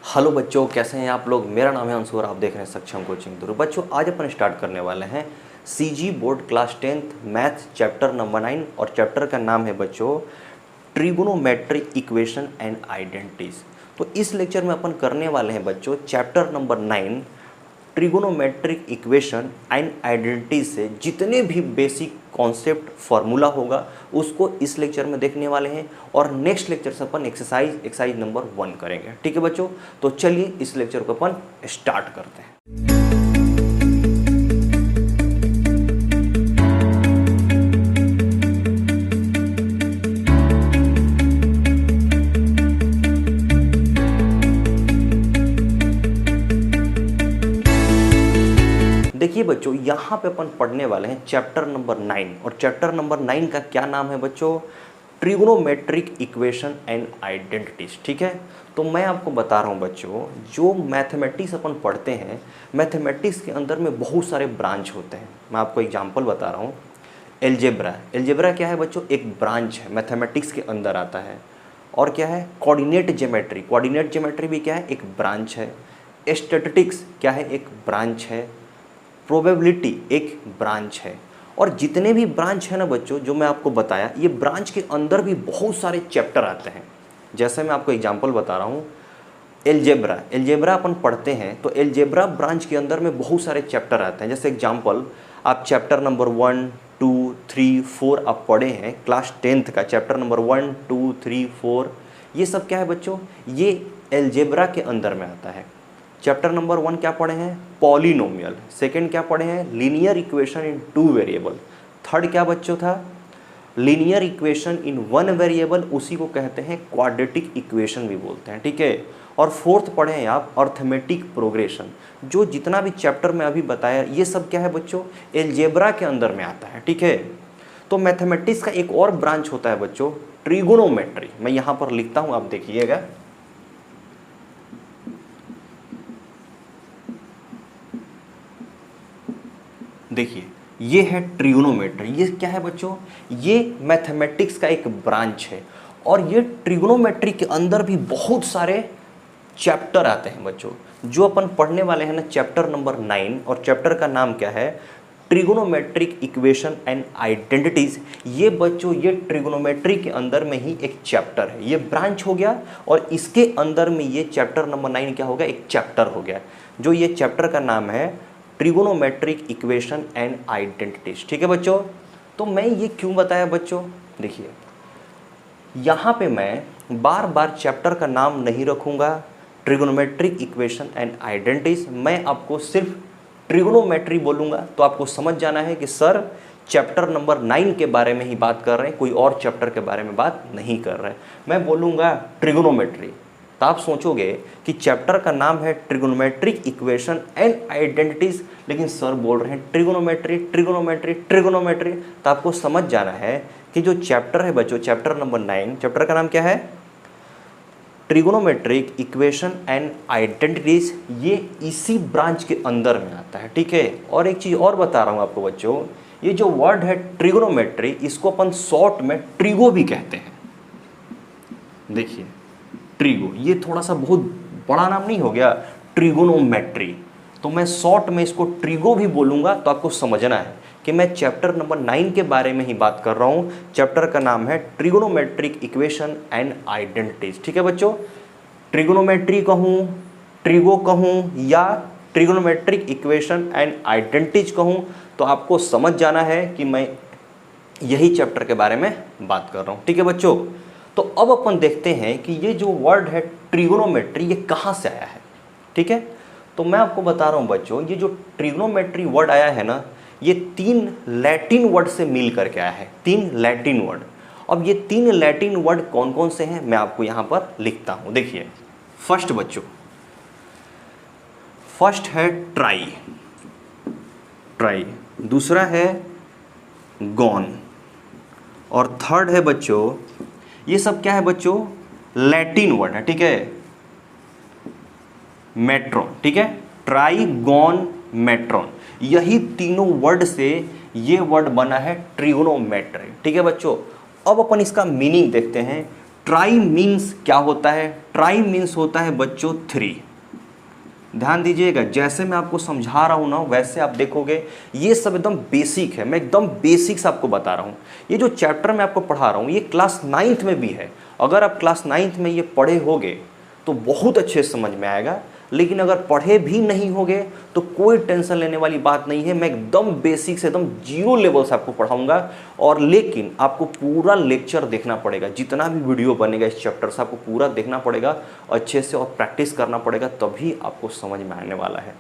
Hello बच्चों, कैसे हैं आप लोग। मेरा नाम है अंशु और आप देख रहे हैं सक्षम कोचिंग गुरु। बच्चों, आज अपन स्टार्ट करने वाले हैं CG board class 10th math chapter number 9 और चैप्टर का नाम है बच्चों ट्रिगोनोमेट्रिक इक्वेशन एंड आइडेंटिटीज। तो इस लेक्चर में अपन करने वाले हैं बच्चों chapter number 9 trigonometric equation and identities से जितने भी बेसिक कॉन्सेप्ट फार्मूला होगा उसको इस लेक्चर में देखने वाले हैं और नेक्स्ट लेक्चर से अपन एक्सरसाइज नंबर 1 करेंगे। ठीक है बच्चों, तो चलिए इस लेक्चर को अपन स्टार्ट करते हैं। देखिए बच्चों, यहाँ पे अपन पढ़ने वाले हैं चैप्टर नंबर 9 और चैप्टर नंबर 9 का क्या नाम है बच्चों, ट्रिगोनोमेट्रिक इक्वेशन एंड आइडेंटिटीज। ठीक है, तो मैं आपको बता रहा हूँ बच्चों, जो मैथमेटिक्स अपन पढ़ते हैं, मैथमेटिक्स के अंदर में बहुत सारे ब्रांच होते हैं। मैं आपको एग्जांपल बता रहा हूँ, एलजेब्रा क्या है बच्चों, एक ब्रांच है, मैथमेटिक्स के अंदर आता है। और क्या है, कोऑर्डिनेट ज्योमेट्री भी क्या है, एक ब्रांच है। स्टैटिस्टिक्स क्या है, एक ब्रांच है। प्रोबेबिलिटी एक ब्रांच है। और जितने भी ब्रांच है ना बच्चों, जो मैं आपको बताया, ये ब्रांच के अंदर भी बहुत सारे चैप्टर आते हैं। जैसे मैं आपको एग्जांपल बता रहा हूँ, एलजेब्रा अपन पढ़ते हैं तो एलजेब्रा ब्रांच के अंदर में बहुत सारे चैप्टर आते हैं। जैसे एग्जांपल, आप चैप्टर नंबर 1, 2, 3, 4 आप पढ़े हैं क्लास 10th का चैप्टर नंबर 1, 2, 3, 4, ये सब क्या है बच्चों, ये एलजेब्रा के अंदर में आता है। चैप्टर नंबर 1 क्या पढ़े हैं, पॉलिनोमियल। सेकंड क्या पढ़े हैं, linear equation in 2 variable. Third क्या बच्चों था, लीनियर इक्वेशन इन 1 वेरिएबल, उसी को कहते हैं क्वाड्रेटिक इक्वेशन भी बोलते हैं। ठीक है, और फोर्थ पढ़े हैं आप अर्थमेटिक प्रोग्रेशन। जो जितना भी चैप्टर में अभी बताया, ये सब क्या है बच्चों, एलजेब्रा के अंदर में आता है। ठीक है, तो मैथमेटिक्स का एक और ब्रांच होता है बच्चों ट्रिगोनोमेट्री। मैं यहाँ पर लिखता हूँ, आप देखिएगा, देखिए ये है ट्रिगोनोमेट्री। ये क्या है बच्चों, ये मैथमेटिक्स का एक ब्रांच है। और ये ट्रिगोनोमेट्री के अंदर भी बहुत सारे चैप्टर आते हैं बच्चों। जो अपन पढ़ने वाले हैं ना चैप्टर नंबर 9, और चैप्टर का नाम क्या है, ट्रिगोनोमेट्रिक इक्वेशन एंड आइडेंटिटीज। ये बच्चों, ये ट्रिगोनोमेट्री के अंदर में ही एक चैप्टर है, ये ब्रांच हो गया। और इसके अंदर में ये चैप्टर नंबर 9 क्या हो गया, एक चैप्टर हो गया। जो ये चैप्टर का नाम है ट्रिगोनोमेट्रिक इक्वेशन एंड आइडेंटिटीज। ठीक है बच्चों, तो मैं ये क्यों बताया बच्चों, देखिए यहाँ पे मैं बार बार चैप्टर का नाम नहीं रखूँगा ट्रिगोनोमेट्रिक इक्वेशन एंड आइडेंटिटीज। मैं आपको सिर्फ ट्रिगोनोमेट्री बोलूँगा तो आपको समझ जाना है कि सर चैप्टर नंबर 9 के बारे में ही बात कर रहे हैं, कोई और चैप्टर के बारे में बात नहीं कर रहे हैं। मैं बोलूँगा ट्रिगोनोमेट्री, तो आप सोचोगे कि चैप्टर का नाम है ट्रिगोनोमेट्रिक इक्वेशन एंड आइडेंटिटीज, लेकिन सर बोल रहे हैं ट्रिगोनोमेट्री। तो आपको समझ जाना है कि जो चैप्टर है बच्चों, चैप्टर नंबर 9, चैप्टर का नाम क्या है, ट्रिगोनोमेट्रिक इक्वेशन एंड आइडेंटिटीज। ये इसी ब्रांच के अंदर में आता है। ठीक है, और एक चीज़ और बता रहा हूँ आपको बच्चों, ये जो वर्ड है ट्रिगोनोमेट्री, इसको अपन शॉर्ट में ट्रिगो भी कहते हैं। देखिए ट्रिगो, ये थोड़ा सा बहुत बड़ा नाम नहीं हो गया, ट्रिगोनोमेट्री, तो मैं शॉर्ट में इसको ट्रिगो भी बोलूँगा। तो आपको समझना है कि मैं चैप्टर नंबर 9 के बारे में ही बात कर रहा हूँ। चैप्टर का नाम है ट्रिगोनोमेट्रिक इक्वेशन एंड आइडेंटिटीज। ठीक है बच्चों, ट्रिगोनोमेट्री कहूँ, ट्रिगो कहूँ या ट्रिगोनोमेट्रिक इक्वेशन एंड आइडेंटिटीज कहूँ, तो आपको समझ जाना है कि मैं यही चैप्टर के बारे में बात कर रहा हूँ। ठीक है बच्चों, तो अब अपन देखते हैं कि ये जो वर्ड है ट्रिगोनोमेट्री, ये कहाँ से आया है। ठीक है, तो मैं आपको बता रहा हूँ बच्चों, ये जो ट्रिगोनोमेट्री वर्ड आया है ना, ये 3 लैटिन वर्ड से मिल करके आया है, 3 लैटिन वर्ड। अब ये 3 लैटिन वर्ड कौन कौन से हैं, मैं आपको यहाँ पर लिखता हूँ। देखिए फर्स्ट बच्चों, फर्स्ट है ट्राई, दूसरा है गॉन, और थर्ड है बच्चों, ये सब क्या है बच्चों, लैटिन वर्ड है। ठीक है, मेट्रॉन। ठीक है, ट्राइगोन मेट्रॉन, यही तीनों वर्ड से ये वर्ड बना है ट्रिगोनोमेट्री। ठीक है बच्चों, अब अपन इसका मीनिंग देखते हैं। ट्राई मीन्स क्या होता है, ट्राई मीन्स होता है बच्चों 3। ध्यान दीजिएगा, जैसे मैं आपको समझा रहा हूँ ना वैसे आप देखोगे, ये सब एकदम बेसिक है, मैं एकदम बेसिक्स आपको बता रहा हूँ। ये जो चैप्टर मैं आपको पढ़ा रहा हूँ ये क्लास 9th में भी है। अगर आप क्लास 9th में ये पढ़े होगे तो बहुत अच्छे से समझ में आएगा, लेकिन अगर पढ़े भी नहीं होगे तो कोई टेंशन लेने वाली बात नहीं है। मैं एकदम बेसिक से एकदम जीरो लेवल से आपको पढ़ाऊंगा, और लेकिन आपको पूरा लेक्चर देखना पड़ेगा, जितना भी वीडियो बनेगा इस चैप्टर से आपको पूरा देखना पड़ेगा अच्छे से, और प्रैक्टिस करना पड़ेगा, तभी आपको समझ में आने वाला है,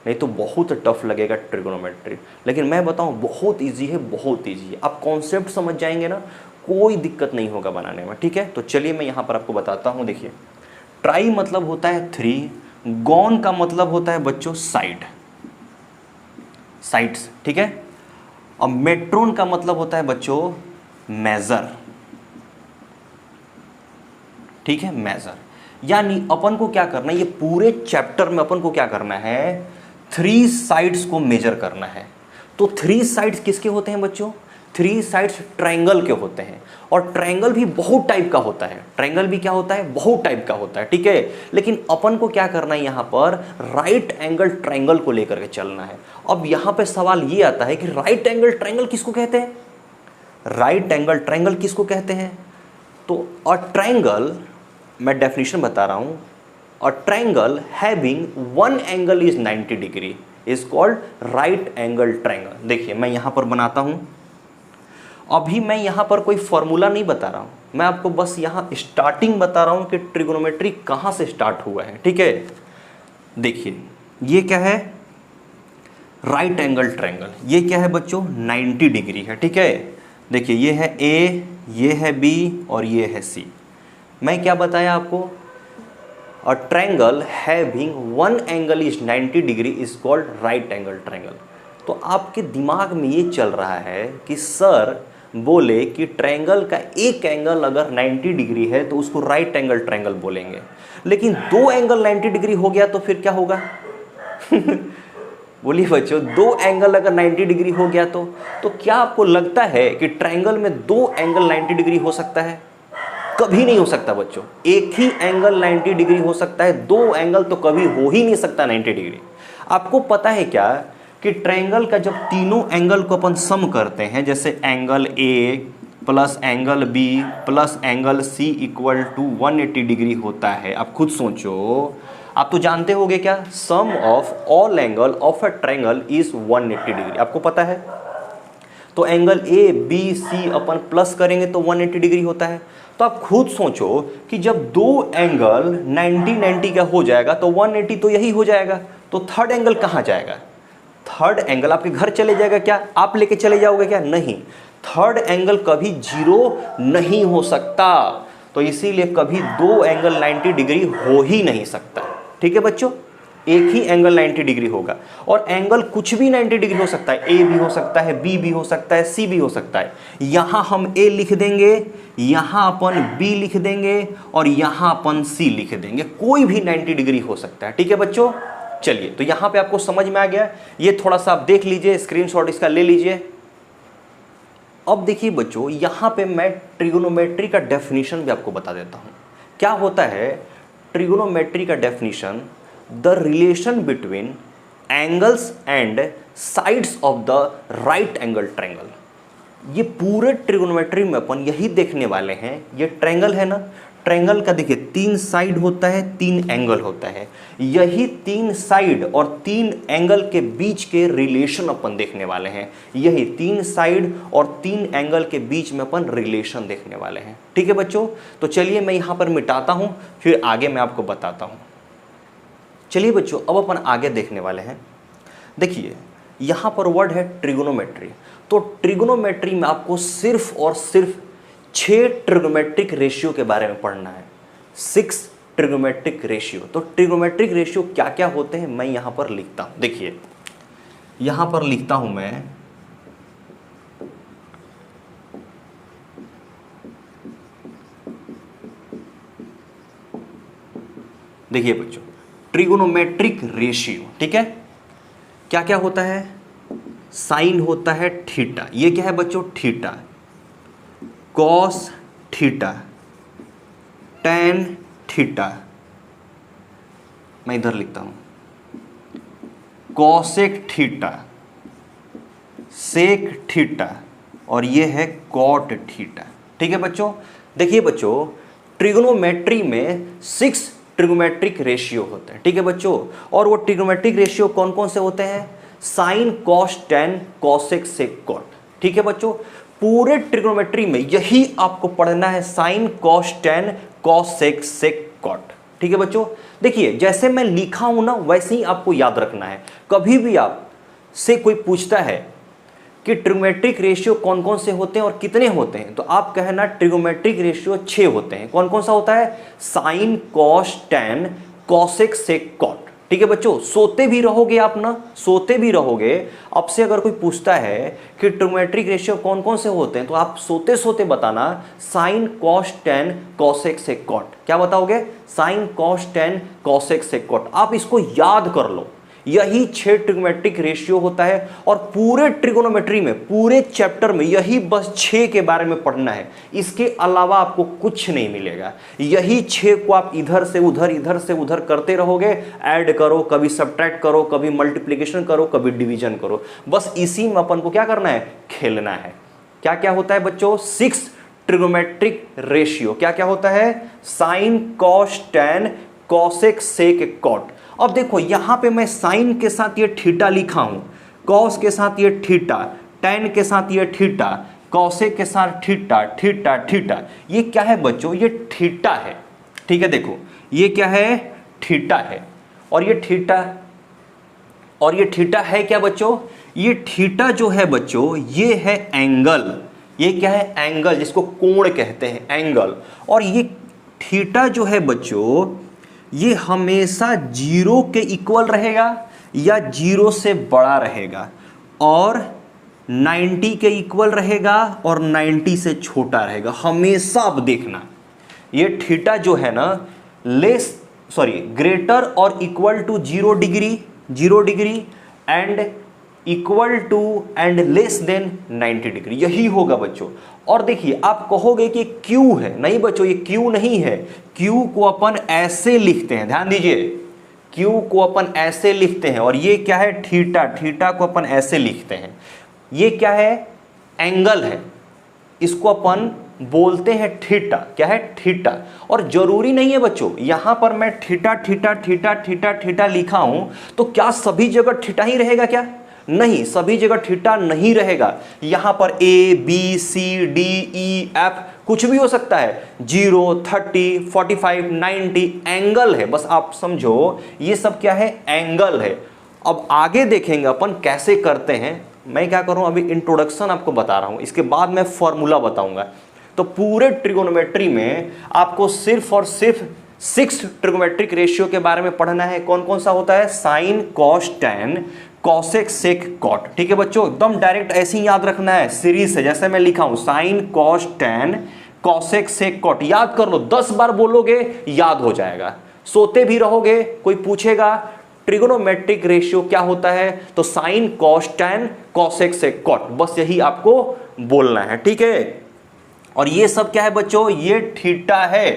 नहीं तो बहुत टफ लगेगा ट्रिग्नोमेट्री। लेकिन मैं बताऊँ बहुत ईजी है, बहुत ईजी है। आप कॉन्सेप्ट समझ जाएंगे ना, कोई दिक्कत नहीं होगा बनाने में, ठीक है। तो चलिए मैं यहाँ पर आपको बताता हूँ। देखिए, ट्राई मतलब होता है 3, गॉन का मतलब होता है बच्चों साइड, साइड्स, ठीक है। और मेट्रोन का मतलब होता है बच्चों मेजर, ठीक है, मेजर। यानी अपन को क्या करना है, ये पूरे चैप्टर में अपन को क्या करना है, 3 साइड्स को मेजर करना है। तो 3 साइड्स किसके होते हैं बच्चों, 3 साइड्स ट्रायंगल के होते हैं। और ट्रायंगल भी बहुत टाइप का होता है, ट्रायंगल भी क्या होता है, बहुत टाइप का होता है, ठीक है। लेकिन अपन को क्या करना है, यहाँ पर राइट एंगल ट्रायंगल को लेकर के चलना है। अब यहाँ पे सवाल ये आता है कि राइट एंगल ट्रायंगल किसको कहते हैं, राइट एंगल ट्रायंगल किसको कहते हैं। तो अ ट्रायंगल, मैं डेफिनेशन बता रहा हूँ, a triangle having one angle is 90 degree is called right angle triangle. देखिए मैं यहाँ पर बनाता हूँ, अभी मैं यहाँ पर कोई फॉर्मूला नहीं बता रहा हूँ, मैं आपको बस यहाँ स्टार्टिंग बता रहा हूँ कि ट्रिग्नोमेट्री कहाँ से स्टार्ट हुआ है, ठीक है। देखिए ये क्या है, राइट एंगल ट्रायंगल, ये क्या है बच्चों 90 डिग्री है, ठीक है। देखिए ये है ए, ये है बी और ये है सी। मैं क्या बताया आपको, a triangle having one angle is 90 degree is called right angle triangle. तो आपके दिमाग में ये चल रहा है कि सर बोले कि ट्रायंगल का एक एंगल अगर 90 डिग्री है तो उसको राइट एंगल ट्रायंगल बोलेंगे, लेकिन 2 एंगल 90 डिग्री हो गया तो फिर क्या होगा बोलिए बच्चों, 2 एंगल अगर 90 डिग्री हो गया तो क्या आपको लगता है कि ट्रायंगल में 2 एंगल 90 डिग्री हो सकता है? कभी नहीं हो सकता बच्चों। एक ही एंगल 90 डिग्री हो सकता है, 2 एंगल तो कभी हो ही नहीं सकता 90 डिग्री। आपको पता है क्या कि ट्रायंगल का जब तीनों एंगल को अपन सम करते हैं, जैसे angle A plus angle B plus angle C equal to 180 degree होता है। आप खुद सोचो, आप तो जानते होंगे क्या, sum of all angle of a triangle is 180 degree, आपको पता है। तो एंगल ए बी सी अपन प्लस करेंगे तो 180 डिग्री होता है। तो आप खुद सोचो कि जब 2 एंगल 90 का हो जाएगा तो 180 तो यही हो जाएगा, तो थर्ड एंगल कहाँ जाएगा? थर्ड एंगल आपके घर चले जाएगा क्या? आप लेके चले जाओगे क्या? नहीं, थर्ड एंगल कभी 0 नहीं हो सकता। तो इसीलिए कभी 2 एंगल 90 डिग्री हो ही नहीं सकता, ठीक है बच्चों। एक ही एंगल 90 डिग्री होगा, और एंगल कुछ भी 90 डिग्री हो सकता है, ए भी हो सकता है, बी भी हो सकता है, सी भी हो सकता है। यहां हम ए लिख देंगे, यहां अपन बी लिख देंगे, और यहां अपन सी लिख देंगे, कोई भी 90 डिग्री हो सकता है, ठीक है बच्चों। चलिए, तो यहां पे आपको समझ में आ गया, ये थोड़ा सा आप देख लीजिए, स्क्रीनशॉट इसका ले लीजिए। अब देखिए बच्चों, यहां पे मैं ट्रिगोनोमेट्री का डेफिनेशन भी आपको बता देता हूं। क्या होता है ट्रिगोनोमेट्री का definition? The relation between angles and sides of the right angle triangle. ये पूरे ट्रिगोनोमेट्री में अपन यही देखने वाले हैं। ये ट्रायंगल है ना, ट्रायंगल का देखिए 3 साइड होता है, 3 एंगल होता है। यही 3 साइड और 3 एंगल के बीच के रिलेशन अपन देखने वाले हैं। यही 3 साइड और 3 एंगल के बीच में अपन रिलेशन देखने वाले हैं, ठीक है बच्चों। तो चलिए मैं यहाँ पर मिटाता हूँ, फिर आगे मैं आपको बताता हूँ। चलिए बच्चों, अब अपन आगे देखने वाले हैं। देखिए यहाँ पर वर्ड है ट्रिगोनोमेट्री। तो ट्रिगोनोमेट्री में आपको सिर्फ और सिर्फ 6 ट्रिगोनोमेट्रिक रेशियो के बारे में पढ़ना है। 6 ट्रिगोनोमेट्रिक रेशियो। तो ट्रिगोनोमेट्रिक रेशियो क्या क्या होते हैं मैं यहाँ पर लिखता हूँ। देखिए यहाँ पर लिखता हूँ मैं, देखिए बच्चों, ट्रिगोनोमेट्रिक रेशियो, ठीक है। क्या क्या होता है? साइन होता है थीटा, ये क्या है बच्चों? Theta. Cos theta, tan theta, मैं इधर लिखता हूं, कॉसेक थीटा, सेक थीटा, और ये है कॉट थीटा। ठीक है बच्चों, देखिए बच्चों ट्रिग्नोमेट्री में 6 ट्रिग्नोमेट्रिक रेशियो होते हैं। ठीक है बच्चों, और वो ट्रिग्नोमेट्रिक रेशियो कौन कौन से होते हैं? Sign, cos, tan, cosec, sec, cot. ठीक है बच्चों, पूरे ट्रिग्नोमेट्री में यही आपको पढ़ना है, sign, cos, tan, cosec, sec, cot. ठीक है बच्चों, देखिए जैसे मैं लिखा हूं ना वैसे ही आपको याद रखना है। कभी भी आप से कोई पूछता है कि ट्रिग्नोमेट्रिक रेशियो कौन कौन से होते हैं और कितने होते हैं, तो आप कहना ट्रिग्नोमेट्रिक रेशियो 6 होते हैं। कौन कौन सा होता है? Sign, cos, tan, cosec, sec, cot. ठीक है बच्चों, सोते भी रहोगे आप ना, सोते भी रहोगे। आपसे अगर कोई पूछता है कि ट्रिग्नोमेट्रिक रेशियो कौन कौन से होते हैं, तो आप सोते सोते बताना sign, cos, tan, cosec, sec, cot. क्या बताओगे? Sign, cos, tan, cosec, sec, cot. आप इसको याद कर लो, यही 6 ट्रिग्नोमेट्रिक रेशियो होता है। और पूरे ट्रिगोनोमेट्री में, पूरे चैप्टर में यही बस 6 के बारे में पढ़ना है, इसके अलावा आपको कुछ नहीं मिलेगा। यही 6 को आप इधर से उधर करते रहोगे, ऐड करो, कभी सब्ट्रैक्ट करो, कभी मल्टीप्लिकेशन करो, कभी डिवीजन करो। बस इसी में अपन को क्या करना है? खेलना है। क्या क्या होता है बच्चों? 6 ट्रिगोनोमेट्रिक रेशियो। क्या क्या होता है? Sign, cos, tan, cosec, sec, cot. अब देखो यहां पे मैं साइन के साथ ये थीटा लिखा हूं, कॉस के साथ ये थीटा, टेन के साथ ये थीटा, कॉसेक के साथ थीटा, थीटा, थीटा। ये क्या है बच्चों? ये थीटा है। ठीक है, देखो ये क्या है? थीटा है। और ये थीटा है क्या बच्चों? ये थीटा जो है बच्चों, ये है एंगल। ये क्या है? एंगल, जिसको कोण कहते हैं, एंगल। और ये थीटा जो है बच्चों, ये हमेशा 0 के इक्वल रहेगा या 0 से बड़ा रहेगा, और 90 के इक्वल रहेगा और 90 से छोटा रहेगा। हमेशा आप देखना, ये थीटा जो है ना, ग्रेटर और equal to 0 degree and equal to and less than 90 degree, यही होगा बच्चों। और देखिए आप कहोगे कि Q है, नहीं बच्चों, ये Q नहीं है। Q को अपन ऐसे लिखते हैं, ध्यान दीजिए, Q को अपन ऐसे लिखते हैं। और ये क्या है? थीटा को अपन ऐसे लिखते हैं। ये क्या है? एंगल है, इसको अपन बोलते हैं थीटा। क्या है? थीटा। और जरूरी नहीं है बच्चों, यहां पर मैं थीटा लिखा हूं तो क्या सभी जगह थीटा ही रहेगा? क्या नहीं, सभी जगह थीटा नहीं रहेगा। यहां पर A, B, C, D, E, F कुछ भी हो सकता है, 0, 30, 45, 90, एंगल है। बस आप समझो ये सब क्या है? एंगल है। अब आगे देखेंगे अपन कैसे करते हैं। मैं क्या करूं, अभी इंट्रोडक्शन आपको बता रहा हूं, इसके बाद मैं फॉर्मूला बताऊंगा। तो पूरे ट्रिगोनोमेट्री में आपको सिर्फ और सिर्फ 6 ट्रिगोनोमेट्रिक रेशियो के बारे में पढ़ना है। कौन कौन सा होता है? Sign, cos, tan, cosec, sec, cot. ठीक है बच्चों, एकदम डायरेक्ट ऐसे ही याद रखना है, सीरीज से, जैसे मैं लिखा हूं sign, cos, tan, cosec, sec, cot. याद कर लो, 10 बार बोलोगे याद हो जाएगा। सोते भी रहोगे, कोई पूछेगा ट्रिगोनोमेट्रिक रेशियो क्या होता है, तो sign, cos, tan, cosec, sec, cot, बस यही आपको बोलना है। ठीक है, और ये सब क्या है बच्चों? ये थीटा है।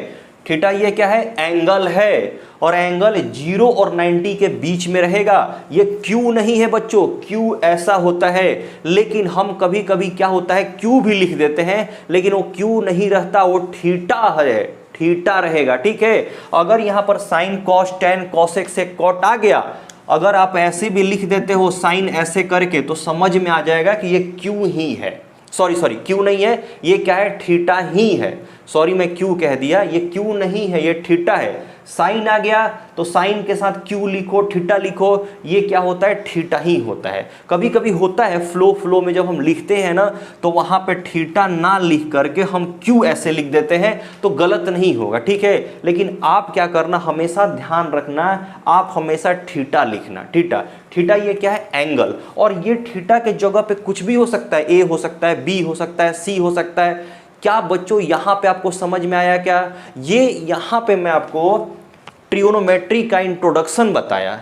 थीटा ये क्या है? एंगल है। और एंगल 0 और 90 के बीच में रहेगा। ये Q नहीं है बच्चों, Q ऐसा होता है, लेकिन हम कभी कभी क्या होता है, Q भी लिख देते हैं, लेकिन वो Q नहीं रहता, वो थीटा है, थीटा रहेगा। ठीक है, अगर यहां पर sign, cos, tan, cosec, sec, cot आ गया, अगर आप ऐसे भी लिख देते हो साइन ऐसे करके, तो समझ में आ जाएगा कि ये Q ही है। सॉरी Q नहीं है, ये क्या है? थीटा ही है। सॉरी मैं Q कह दिया, ये Q नहीं है, ये थीटा है। साइन आ गया तो साइन के साथ Q लिखो, थीटा लिखो, ये क्या होता है? थीटा ही होता है। कभी कभी होता है फ्लो में जब हम लिखते हैं ना, तो वहां पे थीटा ना लिख करके हम Q ऐसे लिख देते हैं, तो गलत नहीं होगा। ठीक है, लेकिन आप क्या करना, हमेशा ध्यान रखना, आप हमेशा थीटा लिखना। थीटा ये क्या है? एंगल। और ये थीटा के जगह पे कुछ भी हो सकता है, A हो सकता है, B हो सकता है, C हो सकता है। क्या बच्चों यहां पे आपको समझ में आया क्या? ये यहां पे मैं आपको ट्रिगोनोमेट्री का इंट्रोडक्शन बताया,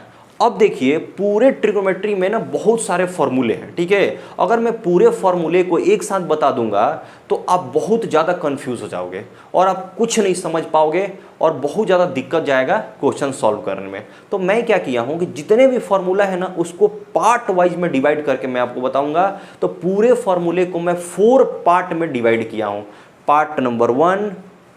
अब देखिए पूरे ट्रिग्नोमेट्री में ना बहुत सारे फॉर्मूले हैं, ठीक है। अगर मैं पूरे फॉर्मूले को एक साथ बता दूंगा तो आप बहुत ज़्यादा कंफ्यूज हो जाओगे और आप कुछ नहीं समझ पाओगे और बहुत ज़्यादा दिक्कत जाएगा क्वेश्चन सॉल्व करने में। तो मैं क्या किया हूँ कि जितने भी फॉर्मूला है ना उसको पार्ट वाइज में डिवाइड करके मैं आपको बताऊंगा। तो पूरे फॉर्मूले को मैं 4 पार्ट में डिवाइड किया हूँ, पार्ट नंबर 1,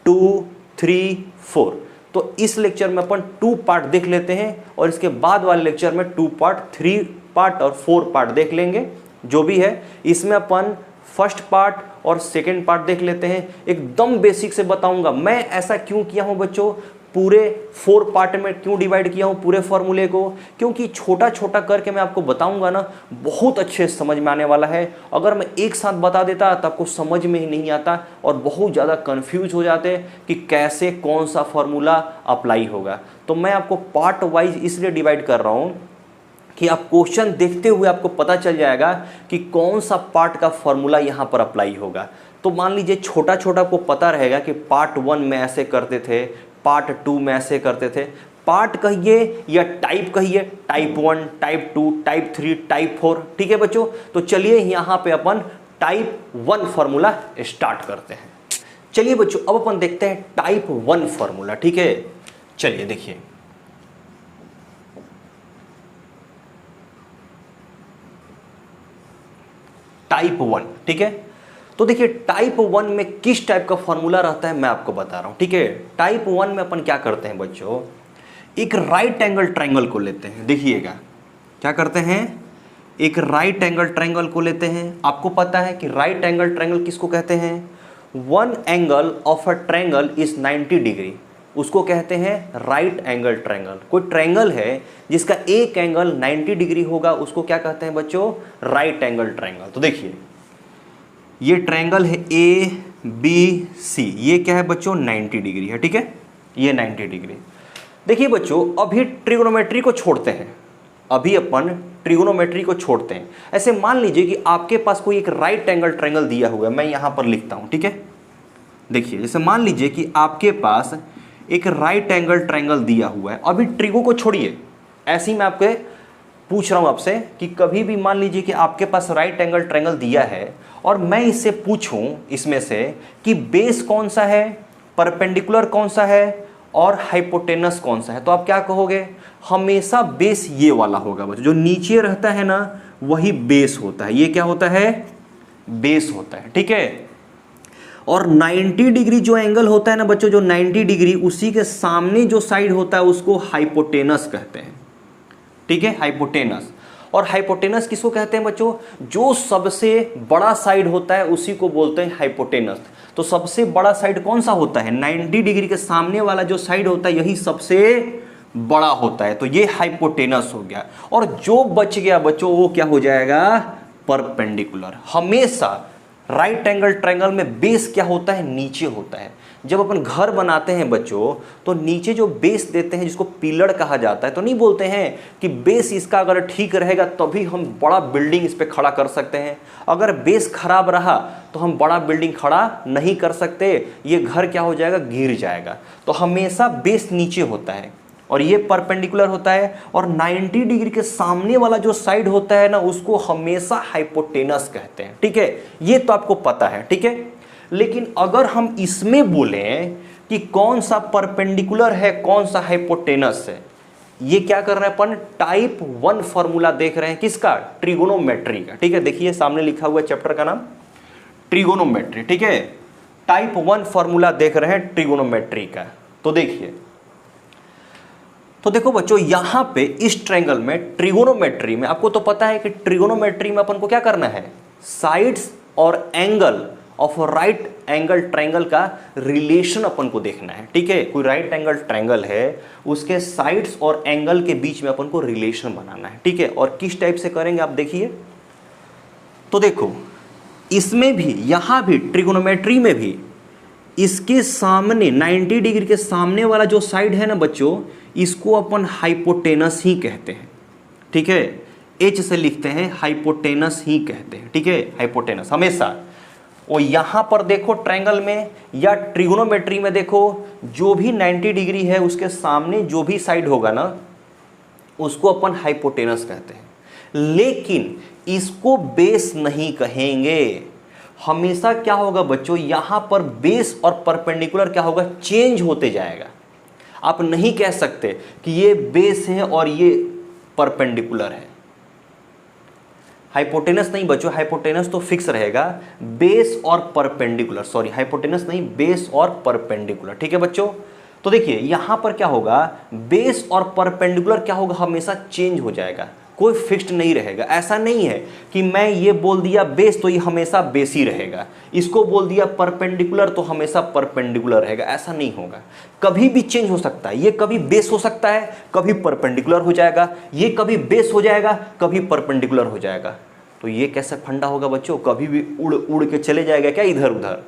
2, 3, 4। तो इस लेक्चर में अपन 2 पार्ट देख लेते हैं और इसके बाद वाले लेक्चर में 2 पार्ट, 3 पार्ट और 4 पार्ट देख लेंगे। जो भी है इसमें अपन फर्स्ट पार्ट और सेकंड पार्ट देख लेते हैं। एकदम बेसिक से बताऊंगा मैं ऐसा क्यों किया हूं बच्चों, पूरे 4 पार्ट में क्यों डिवाइड किया हूं पूरे फॉर्मूले को, क्योंकि छोटा छोटा करके मैं आपको बताऊंगा ना बहुत अच्छे समझ में आने वाला है। अगर मैं एक साथ बता देता तो आपको समझ में ही नहीं आता और बहुत ज़्यादा कंफ्यूज हो जाते कि कैसे कौन सा फॉर्मूला अप्लाई होगा। तो मैं आपको पार्ट वाइज इसलिए डिवाइड कर रहा हूँ कि आप क्वेश्चन देखते हुए आपको पता चल जाएगा कि कौन सा पार्ट का फॉर्मूला यहाँ पर अप्लाई होगा। तो मान लीजिए छोटा छोटा को पता रहेगा कि पार्ट 1 में ऐसे करते थे, पार्ट 2 में ऐसे करते थे। पार्ट कहिए या टाइप कहिए, टाइप 1, टाइप 2, टाइप 3, टाइप 4, ठीक है बच्चों। तो चलिए यहाँ पे अपन टाइप 1 फॉर्मूला स्टार्ट करते हैं। चलिए बच्चों अब अपन देखते हैं टाइप 1 फॉर्मूला, ठीक है। चलिए देखिए टाइप 1, ठीक है। तो देखिए टाइप 1 में किस टाइप का फॉर्मूला रहता है मैं आपको बता रहा हूं, ठीक है। टाइप 1 में अपन क्या करते हैं बच्चों, एक राइट एंगल ट्रायंगल को लेते हैं। देखिएगा क्या करते हैं, एक राइट एंगल ट्रायंगल को लेते हैं। आपको पता है कि राइट एंगल ट्रायंगल किसको कहते हैं, one angle of a triangle is 90 degree, उसको कहते हैं राइट एंगल ट्रायंगल। कोई ट्रायंगल है जिसका एक एंगल 90 डिग्री होगा उसको क्या कहते हैं बच्चों, राइट एंगल ट्रायंगल। तो देखिए ये ट्रायंगल है ABC, ये क्या है बच्चों 90 डिग्री है, ठीक है, ये 90 डिग्री। देखिए बच्चों अभी ट्रिग्नोमेट्री को छोड़ते हैं, अभी अपन ट्रिग्नोमेट्री को छोड़ते हैं। ऐसे मान लीजिए कि आपके पास कोई एक राइट एंगल ट्रायंगल दिया हुआ है, मैं यहां पर लिखता हूं, ठीक है। देखिए जैसे मान लीजिए कि आपके पास एक राइट एंगल ट्रायंगल दिया हुआ है। अभी ट्रिगो को छोड़िए, ऐसे ही मैं आपके पूछ रहा हूं आपसे कि कभी भी मान लीजिए कि आपके पास राइट एंगल ट्रायंगल दिया है और मैं इससे पूछूं इसमें से कि बेस कौन सा है, परपेंडिकुलर कौन सा है और हाइपोटेनस कौन सा है, तो आप क्या कहोगे, हमेशा बेस ये वाला होगा बच्चों, जो नीचे रहता है ना वही बेस होता है। ये क्या होता है, बेस होता है, ठीक है। और 90 डिग्री जो एंगल होता है ना बच्चों, जो 90 डिग्री उसी के सामने जो साइड होता है उसको हाइपोटेनस कहते हैं, ठीक है, हाइपोटेनस। और हाइपोटेनस किसको कहते हैं बच्चों, जो सबसे बड़ा साइड होता है उसी को बोलते हैं हाइपोटेनस। तो सबसे बड़ा साइड कौन सा होता है, 90 डिग्री के सामने वाला जो साइड होता है यही सबसे बड़ा होता है, तो ये हाइपोटेनस हो गया। और जो बच गया बच्चों वो क्या हो जाएगा, परपेंडिकुलर। हमेशा राइट एंगल ट्रायंगल में बेस क्या होता है, नीचे होता है। जब अपन घर बनाते हैं बच्चों तो नीचे जो बेस देते हैं जिसको पिलर कहा जाता है, तो नहीं बोलते हैं कि बेस इसका अगर ठीक रहेगा तभी हम बड़ा बिल्डिंग इस पे खड़ा कर सकते हैं, अगर बेस खराब रहा तो हम बड़ा बिल्डिंग खड़ा नहीं कर सकते, ये घर क्या हो जाएगा, गिर जाएगा। तो हमेशा बेस नीचे होता है और ये परपेंडिकुलर होता है। और 90 डिग्री के सामने वाला जो साइड होता है ना उसको हमेशा हाइपोटेनस कहते हैं, ठीक है, ये तो आपको पता है, ठीक है। लेकिन अगर हम इसमें बोलें कि कौन सा परपेंडिकुलर है कौन सा हाइपोटेनस है, ये क्या कर रहे हैं अपन, टाइप 1 फॉर्मूला देख रहे हैं, किसका, ट्रिगोनोमेट्री का, ठीक है। देखिए सामने लिखा हुआ चैप्टर का नाम ट्रिगोनोमेट्री, ठीक है। टाइप 1 फॉर्मूला देख रहे हैं ट्रिगोनोमेट्री का। तो देखिए, तो देखो बच्चों यहां पे इस ट्रायंगल में ट्रिगोनोमेट्री में आपको तो पता है कि ट्रिगोनोमेट्री में अपन को क्या करना है, साइड्स और angle of right angle triangle का रिलेशन अपन को देखना है, ठीक है। कोई राइट एंगल ट्रायंगल है उसके साइड्स और एंगल के बीच में अपन को रिलेशन बनाना है, ठीक है। और किस टाइप से करेंगे आप देखिए, तो देखो इसमें भी यहां भी ट्रिगोनोमेट्री में भी इसके सामने 90 डिग्री के सामने वाला जो साइड है ना बच्चों इसको अपन हाइपोटेनस ही कहते हैं, ठीक है। एच से लिखते हैं, हाइपोटेनस ही कहते हैं, ठीक है, हाइपोटेनस हमेशा। और यहां पर देखो ट्रायंगल में या ट्रिगोनोमेट्री में देखो जो भी 90 डिग्री है उसके सामने जो भी साइड होगा ना उसको अपन हाइपोटेनस कहते हैं, लेकिन इसको बेस नहीं कहेंगे। हमेशा क्या होगा बच्चों, यहां पर बेस और परपेंडिकुलर क्या होगा, चेंज होते जाएगा। आप नहीं कह सकते कि ये बेस है और ये परपेंडिकुलर है। हाइपोटेनस नहीं बच्चों, हाइपोटेनस तो फिक्स रहेगा, बेस और परपेंडिकुलर, सॉरी हाइपोटेनस नहीं, बेस और परपेंडिकुलर। ठीक है बच्चों, तो देखिए यहां पर क्या होगा, बेस और परपेंडिकुलर क्या होगा, हमेशा चेंज हो जाएगा, कोई फिक्स्ड नहीं रहेगा। ऐसा नहीं है कि मैं ये बोल दिया बेस तो ये हमेशा बेस ही रहेगा, इसको बोल दिया परपेंडिकुलर तो हमेशा परपेंडिकुलर रहेगा, ऐसा नहीं होगा। कभी भी चेंज हो सकता है, ये कभी बेस हो सकता है, कभी परपेंडिकुलर हो जाएगा, ये कभी बेस हो जाएगा, कभी परपेंडिकुलर हो जाएगा। तो ये कैसे फंडा होगा बच्चों, कभी भी उड़ उड़ के चले जाएगा क्या इधर उधर।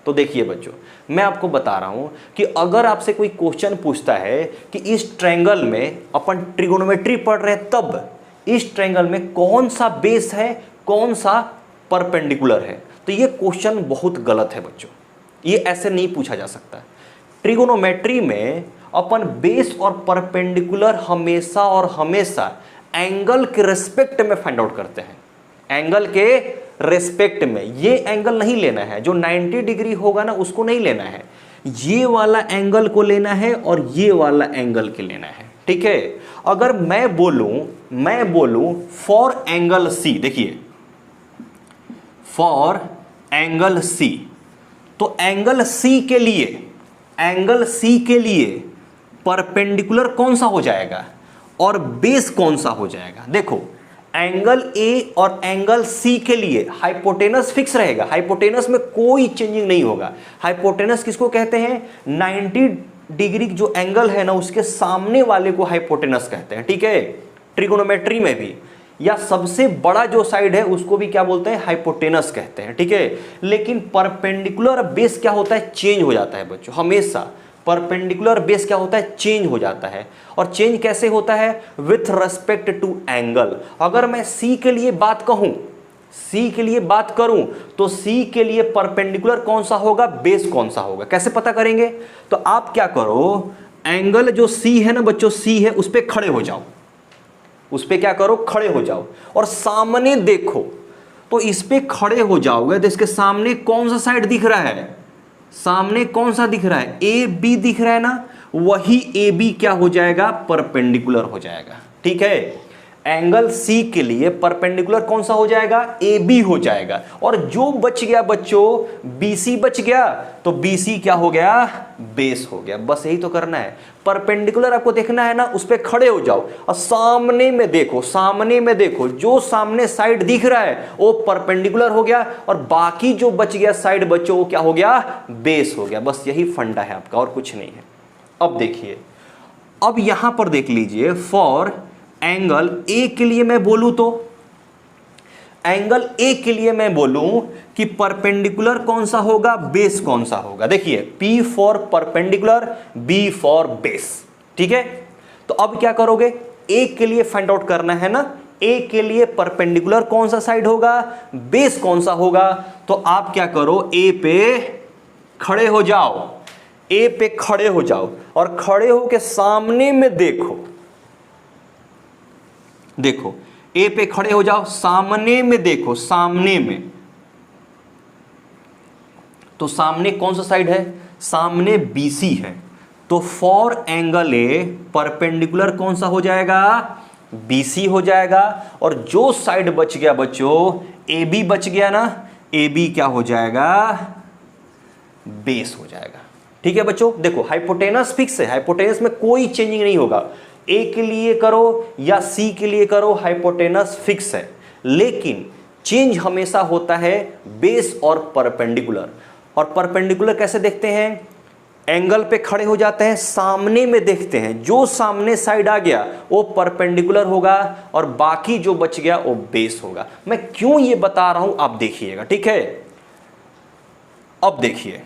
तो देखिए बच्चों, मैं आपको बता रहा हूं कि अगर आपसे कोई क्वेश्चन पूछता है कि इस ट्रायंगल में, अपन ट्रिगोनोमेट्री पढ़ रहे हैं तब, इस ट्रायंगल में कौन सा बेस है, कौन सा परपेंडिकुलर है, तो ये क्वेश्चन बहुत गलत है बच्चों, ये ऐसे नहीं पूछा जा सकता। ट्रिगोनोमेट्री में अपन बेस और परपेंडिकुलर हमेशा और हमेशा एंगल के रिस्पेक्ट में फाइंड आउट करते हैं, एंगल के रेस्पेक्ट में। ये एंगल नहीं लेना है जो 90 डिग्री होगा ना, उसको नहीं लेना है, ये वाला एंगल को लेना है और ये वाला एंगल के लेना है। ठीक है, अगर मैं बोलूं फॉर एंगल सी, देखिए फॉर एंगल सी, तो एंगल सी के लिए परपेंडिकुलर कौन सा हो जाएगा और बेस कौन सा हो जाएगा। देखो एंगल ए और एंगल सी के लिए हाइपोटेनस फिक्स रहेगा, हाइपोटेनस में कोई चेंजिंग नहीं होगा। हाइपोटेनस किसको कहते हैं, 90 डिग्री जो एंगल है ना उसके सामने वाले को हाइपोटेनस कहते हैं। ठीक है, ट्रिगोनोमेट्री में भी, या सबसे बड़ा जो साइड है उसको भी क्या बोलते हैं, हाइपोटेनस कहते हैं। ठीक है, लेकिन परपेंडिकुलर बेस क्या होता है, चेंज हो जाता है बच्चों, हमेशा परपेंडिकुलर बेस क्या होता है, चेंज हो जाता है। और चेंज कैसे होता है, विथ रेस्पेक्ट टू एंगल। अगर मैं सी के लिए बात कहूं, सी के लिए बात करूं, तो सी के लिए परपेंडिकुलर कौन सा होगा, बेस कौन सा होगा, कैसे पता करेंगे। तो आप क्या करो, एंगल जो सी है ना बच्चों, सी है उस पर खड़े हो जाओ, उस पर क्या करो, खड़े हो जाओ और सामने देखो। तो इस पे खड़े हो जाओगे तो इसके सामने कौन सा साइड दिख रहा है, सामने कौन सा दिख रहा है, ए बी दिख रहा है ना, वही ए बी क्या हो जाएगा, परपेंडिकुलर हो जाएगा। ठीक है, एंगल सी के लिए परपेंडिकुलर कौन सा हो जाएगा, ए बी हो जाएगा। और जो बच गया बच्चों, बी सी बच गया, तो बी सी क्या हो गया, बेस हो गया। बस यही तो करना है, परपेंडिकुलर आपको देखना है ना, उस पर खड़े हो जाओ और सामने में देखो, सामने में देखो, जो सामने साइड दिख रहा है वो परपेंडिकुलर हो गया और बाकी जो बच गया साइड बच्चों वो क्या हो गया, बेस हो गया। बस यही फंडा है आपका और कुछ नहीं है। अब देखिए, अब यहां पर देख लीजिए, फॉर एंगल ए के लिए मैं बोलूं तो, एंगल ए के लिए मैं बोलूं कि परपेंडिकुलर कौन सा होगा, बेस कौन सा होगा। देखिए P for perpendicular, B for base. ठीक है, तो अब क्या करोगे, ए के लिए फाइंड आउट करना है ना, ए के लिए परपेंडिकुलर कौन सा साइड होगा, बेस कौन सा होगा। तो आप क्या करो, ए पे खड़े हो जाओ, ए पे खड़े हो जाओ और खड़े होके सामने में देखो, देखो ए पे खड़े हो जाओ, सामने में देखो, सामने में, तो सामने कौन सा साइड है, सामने BC है, तो फॉर एंगल ए परपेंडिकुलर कौन सा हो जाएगा, BC हो जाएगा। और जो साइड बच गया बच्चों, AB बच गया ना, AB क्या हो जाएगा, बेस हो जाएगा। ठीक है बच्चों, देखो हाइपोटेनस फिक्स है, हाइपोटेनस में कोई चेंजिंग नहीं होगा, ए के लिए करो या सी के लिए करो, हाइपोटेनस फिक्स है। लेकिन चेंज हमेशा होता है बेस और परपेंडिकुलर। और परपेंडिकुलर कैसे देखते हैं, एंगल पे खड़े हो जाते हैं, सामने में देखते हैं, जो सामने साइड आ गया वो परपेंडिकुलर होगा और बाकी जो बच गया वो बेस होगा। मैं क्यों ये बता रहा हूं आप देखिएगा। ठीक है, अब देखिए,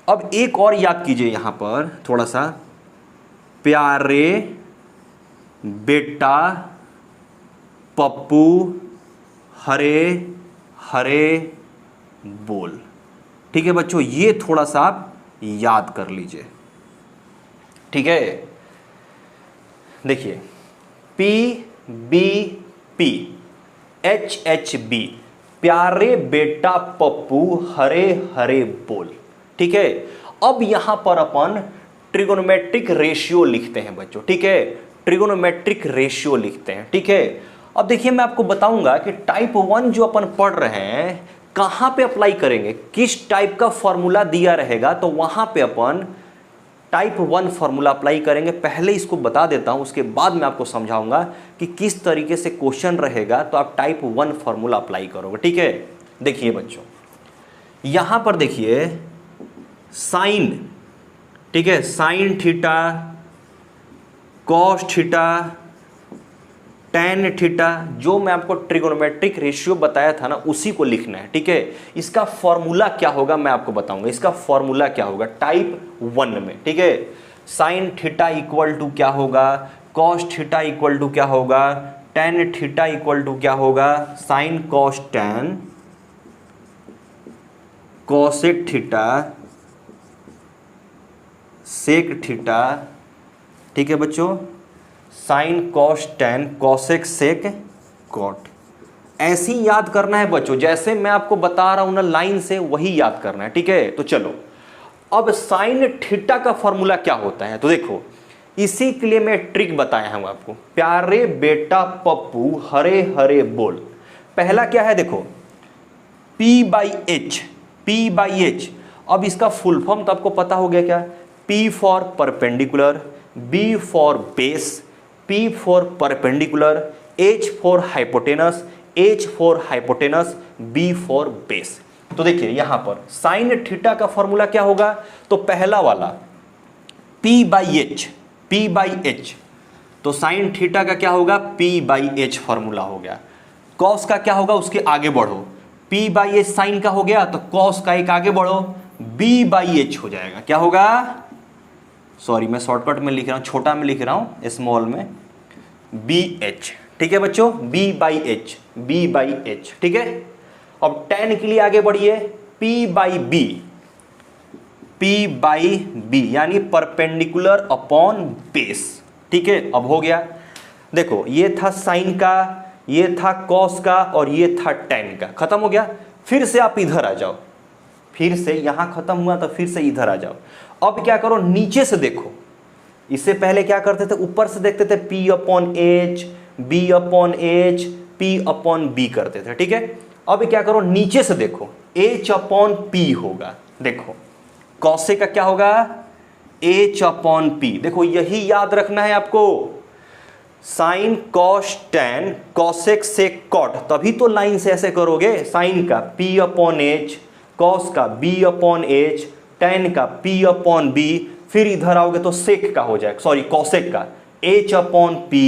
अब एक और याद कीजिए यहां पर थोड़ा सा, प्यारे बेटा पप्पू हरे हरे बोल। ठीक है बच्चों, ये थोड़ा सा आप याद कर लीजिए। ठीक है, देखिए P B P, H H B, प्यारे बेटा पप्पू हरे हरे बोल। ठीक है, अब यहां पर अपन ट्रिगोनोमेट्रिक रेशियो लिखते हैं बच्चों। ठीक है, ट्रिगोनोमेट्रिक रेशियो लिखते हैं। ठीक है, अब देखिए मैं आपको बताऊंगा कि टाइप 1 जो अपन पढ़ रहे हैं कहां पे अप्लाई करेंगे, किस टाइप का फॉर्मूला दिया रहेगा, तो वहां पे अपन टाइप 1 फॉर्मूला अप्लाई करेंगे। पहले इसको बता देता हूं, उसके बाद मैं आपको समझाऊंगा कि किस तरीके से क्वेश्चन रहेगा, तो आप टाइप 1 फॉर्मूला अप्लाई करोगे। ठीक है, देखिए बच्चों यहां पर देखिए साइन, ठीक है, sine theta, cos theta, tan theta, जो मैं आपको ट्रिगोनोमेट्रिक रेशियो बताया था ना उसी को लिखना है। ठीक है, इसका फॉर्मूला क्या होगा मैं आपको बताऊंगा, इसका फॉर्मूला क्या होगा टाइप 1 में। ठीक है, साइन थीटा इक्वल टू क्या होगा, कॉस थीटा इक्वल टू क्या होगा, टेन थीटा इक्वल टू क्या होगा, sine cos tan cosec theta sec theta. ठीक है बच्चों, sine cos tan cosec sec cot, ऐसी याद करना है बच्चों, जैसे मैं आपको बता रहा हूं ना लाइन से, वही याद करना है। ठीक है, तो चलो अब साइन थीटा का फॉर्मूला क्या होता है, तो देखो इसी के लिए मैं ट्रिक बताया हूं आपको, प्यारे बेटा पप्पू हरे हरे बोल। पहला क्या है देखो, P by H, P by H. अब इसका फुल फॉर्म तो आपको पता हो गया क्या, P for perpendicular, B for base, P for perpendicular, H for hypotenuse, H for hypotenuse, B for base. तो देखिए यहां पर साइन थीटा का फॉर्मूला क्या होगा, तो पहला वाला P by H, P by H, तो साइन थीटा का क्या होगा, P बाई एच फॉर्मूला हो गया। कॉस का क्या होगा, उसके आगे बढ़ो, P बाई एच साइन का हो गया, तो कॉस का एक आगे बढ़ो, B बाई एच हो जाएगा। क्या होगा, सॉरी मैं शॉर्टकट में लिख रहा हूं, छोटा में लिख रहा हूं, स्मॉल में, बी एच। ठीक है बच्चों, B by H, B by H. ठीक है, अब टेन के लिए आगे बढ़िए, P by B, P by B यानी परपेंडिकुलर अपॉन बेस। ठीक है, अब हो गया, देखो ये था साइन का, ये था कॉस का, और ये था टेन का, खत्म हो गया। फिर से आप इधर आ जाओ, फिर से यहां खत्म हुआ तो फिर से इधर आ जाओ। अब क्या करो, नीचे से देखो, इससे पहले क्या करते थे, ऊपर से देखते थे P upon H, B upon H, P upon B करते थे। ठीक है, अब क्या करो, नीचे से देखो, H अपॉन P होगा। देखो कॉसे का क्या होगा, H अपॉन P। देखो यही याद रखना है आपको, sine cos tan cosec sec cot, तभी तो लाइन से ऐसे करोगे, साइन का P अपॉन एच, कॉस का B अपॉन एच, टेन का P अपॉन बी, फिर इधर आओगे तो सेक का हो जाएगा, सॉरी कॉसेक का H अपॉन P,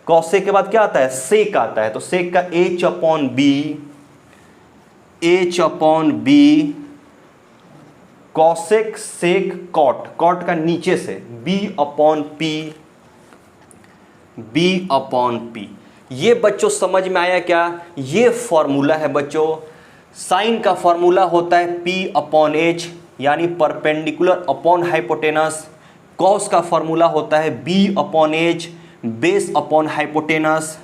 कॉसेक के बाद क्या आता है, सेक आता है, तो सेक का H upon B, H upon B, cosec sec cot, cot का नीचे से B upon P, B upon P। ये बच्चों समझ में आया क्या, ये फॉर्मूला है बच्चों, साइन का फॉर्मूला होता है P अपॉन एच यानी परपेंडिकुलर अपॉन हाइपोटेनस, कॉस का फॉर्मूला होता है B upon H base upon hypotenuse,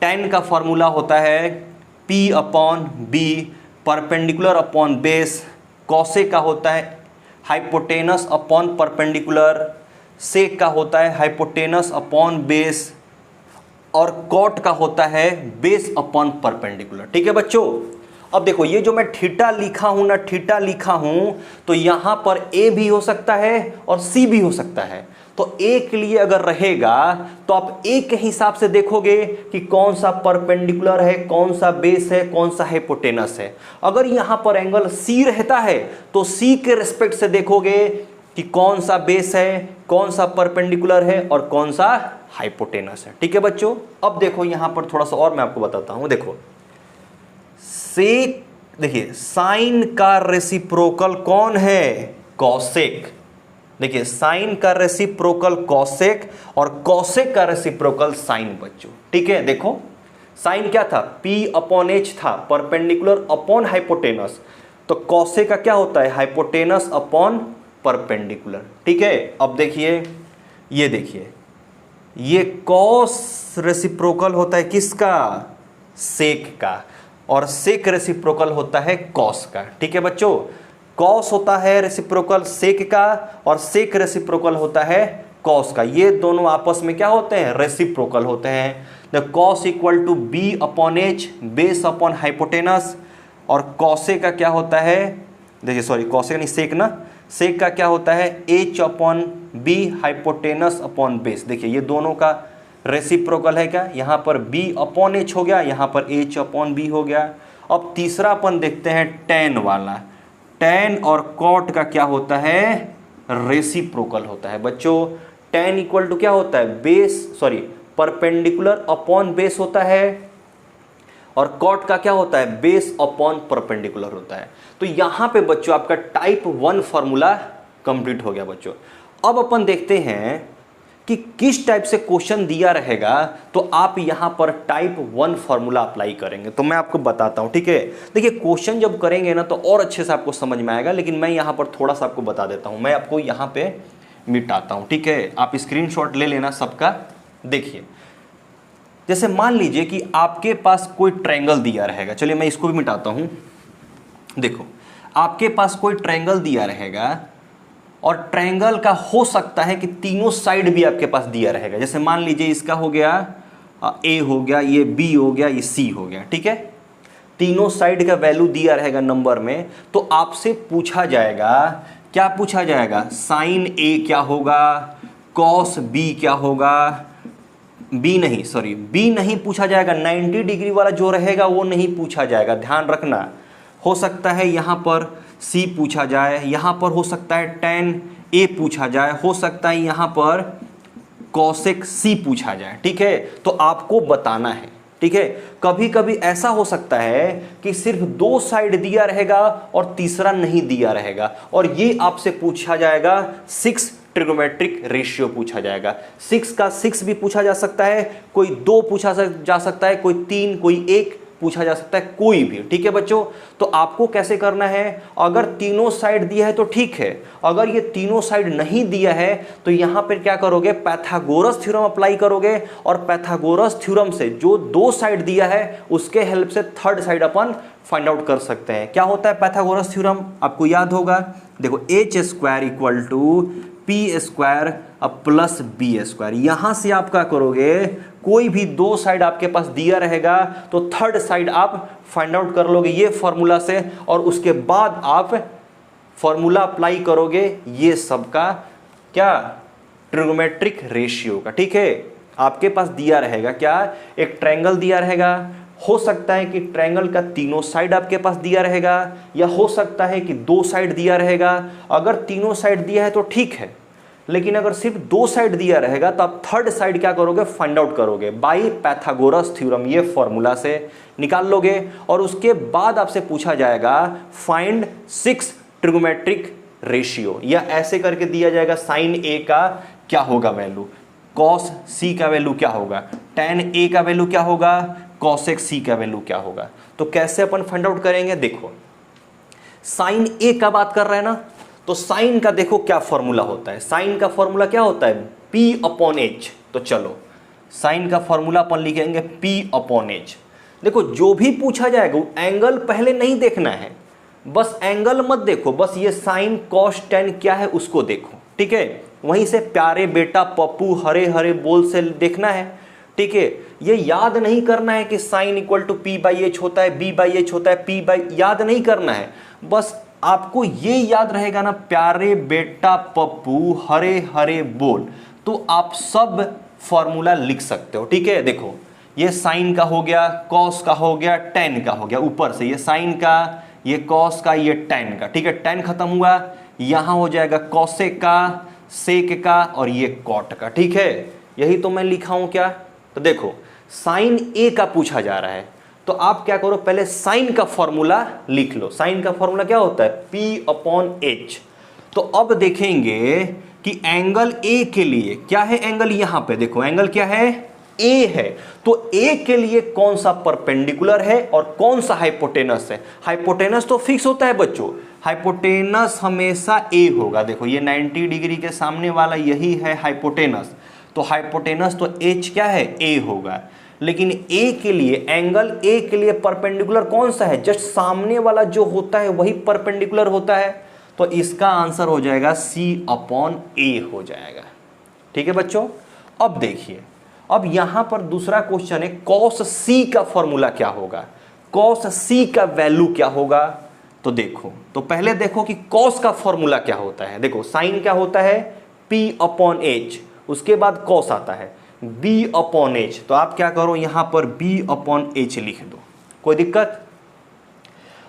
tan का फॉर्मूला होता है P upon B perpendicular upon base, cosec का होता है हाइपोटेनस अपॉन परपेंडिकुलर, सेक का होता है हाइपोटेनस अपॉन बेस, और कॉट का होता है बेस अपॉन परपेंडिकुलर। ठीक है बच्चों, अब देखो ये जो मैं थीटा लिखा हूं ना, थीटा लिखा हूं, तो यहां पर ए भी हो सकता है और सी भी हो सकता है। तो ए के लिए अगर रहेगा तो आप ए के हिसाब से देखोगे कि कौन सा परपेंडिकुलर है, कौन सा बेस है, कौन सा हाइपोटेनस है। अगर यहां पर एंगल सी रहता है तो सी के रिस्पेक्ट से देखोगे कि कौन सा बेस है, कौन सा परपेंडिकुलर है और कौन सा हाइपोटेनस है। ठीक है बच्चों, अब देखो यहां पर थोड़ा सा और मैं आपको बताता हूं। देखो सेक, देखिए साइन का रेसिप्रोकल कौन है, कॉसेक। देखिए साइन का रेसिप्रोकल कॉसेक और कॉसेक का रेसिप्रोकल साइन बच्चों। ठीक है, देखो साइन क्या था, P अपॉन एच था, परपेंडिकुलर अपॉन हाइपोटेनस, तो कॉसेक का क्या होता है, हाइपोटेनस अपॉन परपेंडिकुलर। ठीक है, अब देखिए ये देखिए ये कॉस रेसिप्रोकल होता है किसका? सेक का, और सेक रेसिप्रोकल होता है कॉस का। ठीक है बच्चों, कॉस होता है रेसिप्रोकल सेक का और सेक रेसिप्रोकल होता है कॉस का। ये दोनों आपस में क्या होते हैं? रेसिप्रोकल होते हैं। The cos equal to B upon H base upon hypotenuse, और कॉसे का क्या होता है? देखिए सॉरी, कॉसे का नहीं, सेक ना, सेक का क्या होता है? H upon B hypotenuse upon base. देखिए ये दोनों का रेसिप्रोकल है क्या? यहाँ पर b अपॉन एच हो गया, यहाँ पर h अपॉन बी हो गया। अब तीसरा अपन देखते हैं टेन वाला। टेन और कॉट का क्या होता है? रेसिप्रोकल होता है बच्चों। टेन इक्वल टू क्या होता है? Base sorry perpendicular upon base होता है, और कॉट का क्या होता है? बेस अपॉन परपेंडिकुलर होता है। तो यहां पे बच्चों आपका टाइप 1 फॉर्मूला कंप्लीट हो गया बच्चों। अब अपन देखते हैं कि किस टाइप से क्वेश्चन दिया रहेगा तो आप यहां पर टाइप 1 फॉर्मूला अप्लाई करेंगे। तो मैं आपको बताता हूं, ठीक है। देखिए क्वेश्चन जब करेंगे ना तो और अच्छे से आपको समझ में आएगा, लेकिन मैं यहां पर थोड़ा सा आपको बता देता हूं। मैं आपको यहां पे मिटाता हूं, ठीक है। आप स्क्रीनशॉट ले लेना सबका। देखिए जैसे मान लीजिए कि आपके पास कोई ट्रायंगल दिया रहेगा, चलिए मैं इसको भी मिटाता हूं। देखो आपके पास कोई ट्रायंगल दिया रहेगा और ट्रायंगल का हो सकता है कि तीनों साइड भी आपके पास दिया रहेगा। जैसे मान लीजिए इसका हो गया ए हो गया, ये बी हो गया, ये सी हो गया, ठीक है। तीनों साइड का वैल्यू दिया रहेगा नंबर में, तो आपसे पूछा जाएगा, क्या पूछा जाएगा? साइन ए क्या होगा, कॉस बी क्या होगा, बी नहीं पूछा जाएगा। 90 डिग्री वाला जो रहेगा वो नहीं पूछा जाएगा, ध्यान रखना। हो सकता है यहां पर सी पूछा जाए, यहां पर हो सकता है tan ए पूछा जाए, हो सकता है यहां पर cosec सी पूछा जाए, ठीक है। तो आपको बताना है, ठीक है। कभी कभी ऐसा हो सकता है कि सिर्फ 2 साइड दिया रहेगा और तीसरा नहीं दिया रहेगा, और ये आपसे पूछा जाएगा 6 ट्रिग्नोमेट्रिक रेशियो पूछा जाएगा। 6 का 6 भी पूछा जा सकता है, कोई 2 पूछा जा सकता है, कोई 3, कोई 1 पूछा जा सकता है, कोई भी, ठीक है बच्चों। तो आपको कैसे करना है? अगर तीनों साइड दिया है तो ठीक है, अगर ये तीनों साइड नहीं दिया है तो यहां पर क्या करोगे? पाइथागोरस थ्योरम अप्लाई करोगे, और पाइथागोरस थ्योरम से जो 2 साइड दिया है उसके हेल्प से थर्ड साइड अपन फाइंड आउट कर सकते हैं। क्या होता है पाइथागोरस थ्योरम? आपको याद होगा, देखो H square equal to P square plus B square. यहां से आप क्या करोगे? कोई भी 2 साइड आपके पास दिया रहेगा तो थर्ड साइड आप फाइंड आउट कर लोगे ये फॉर्मूला से, और उसके बाद आप फॉर्मूला अप्लाई करोगे ये सबका क्या? ट्रिग्नोमेट्रिक रेशियो का, ठीक है। आपके पास दिया रहेगा क्या? एक ट्रायंगल दिया रहेगा, हो सकता है कि ट्रायंगल का तीनों साइड आपके पास दिया रहेगा, या हो सकता है कि 2 साइड दिया रहेगा। अगर तीनों साइड दिया है तो ठीक है, लेकिन अगर सिर्फ 2 साइड दिया रहेगा तो आप थर्ड साइड क्या करोगे? फाइंड आउट करोगे बाय पाइथागोरस थ्योरम, ये फॉर्मूला से निकाल लोगे। और उसके बाद आपसे पूछा जाएगा फाइंड 6 ट्रिग्नोमेट्रिक रेशियो, या ऐसे करके दिया जाएगा साइन ए का क्या होगा वैल्यू, कॉस सी का वैल्यू क्या होगा, tan ए का वैल्यू क्या होगा, cosec सी का वैल्यू क्या होगा। तो कैसे अपन फाइंड आउट करेंगे? देखो साइन ए का बात कर रहे हैं ना, तो साइन का देखो क्या फॉर्मूला होता है। साइन का फॉर्मूला क्या होता है? P upon H. तो चलो साइन का फॉर्मूला अपन लिखेंगे P अपॉन एच। देखो जो भी पूछा जाएगा एंगल पहले नहीं देखना है, बस एंगल मत देखो, बस ये साइन कॉस टेन क्या है उसको देखो, ठीक है। वहीं से प्यारे बेटा पप्पू हरे हरे बोल से देखना है, ठीक है। ये याद नहीं करना है कि sine equal to P by H होता है, बी बाई एच होता है, पी बाई, याद नहीं करना है। बस आपको ये याद रहेगा ना, प्यारे बेटा पप्पू हरे हरे बोल, तो आप सब फॉर्मूला लिख सकते हो, ठीक है। देखो ये साइन का हो गया, कॉस का हो गया, टेन का हो गया, ऊपर से ये साइन का, ये कॉस का, ये टेन का, ठीक है। टेन खत्म हुआ, यहां हो जाएगा कॉसेक का, सेक का, और ये कॉट का, ठीक है। यही तो मैं लिखा हूं क्या? तो देखो साइन ए का पूछा जा रहा है, तो आप क्या करो? पहले साइन का फॉर्मूला लिख लो। साइन का फॉर्मूला क्या होता है? P upon H. तो अब देखेंगे कि एंगल ए के लिए क्या है? एंगल यहां पे देखो, एंगल क्या है? ए है। तो ए के लिए कौन सा परपेंडिकुलर है और कौन सा हाइपोटेनस है? हाइपोटेनस तो फिक्स होता है बच्चों, हाइपोटेनस हमेशा ए होगा। देखो ये 90 डिग्री के सामने वाला यही है हाइपोटेनस। तो हाइपोटेनस तो एच क्या है, ए होगा। लेकिन ए के लिए, एंगल ए के लिए परपेंडिकुलर कौन सा है, जस्ट सामने वाला जो होता है वही परपेंडिकुलर होता है। तो इसका आंसर हो जाएगा C/A हो जाएगा। ठीक है बच्चों। अब देखिए, अब यहां पर दूसरा क्वेश्चन है, कॉस सी का फॉर्मूला क्या होगा, कॉस सी का वैल्यू क्या होगा। तो देखो, तो पहले देखो कि कॉस का फॉर्मूला क्या होता है। देखो साइन क्या होता है, P/H, उसके बाद कॉस आता है B/H। तो आप क्या करो, यहां पर B/H लिख दो, कोई दिक्कत।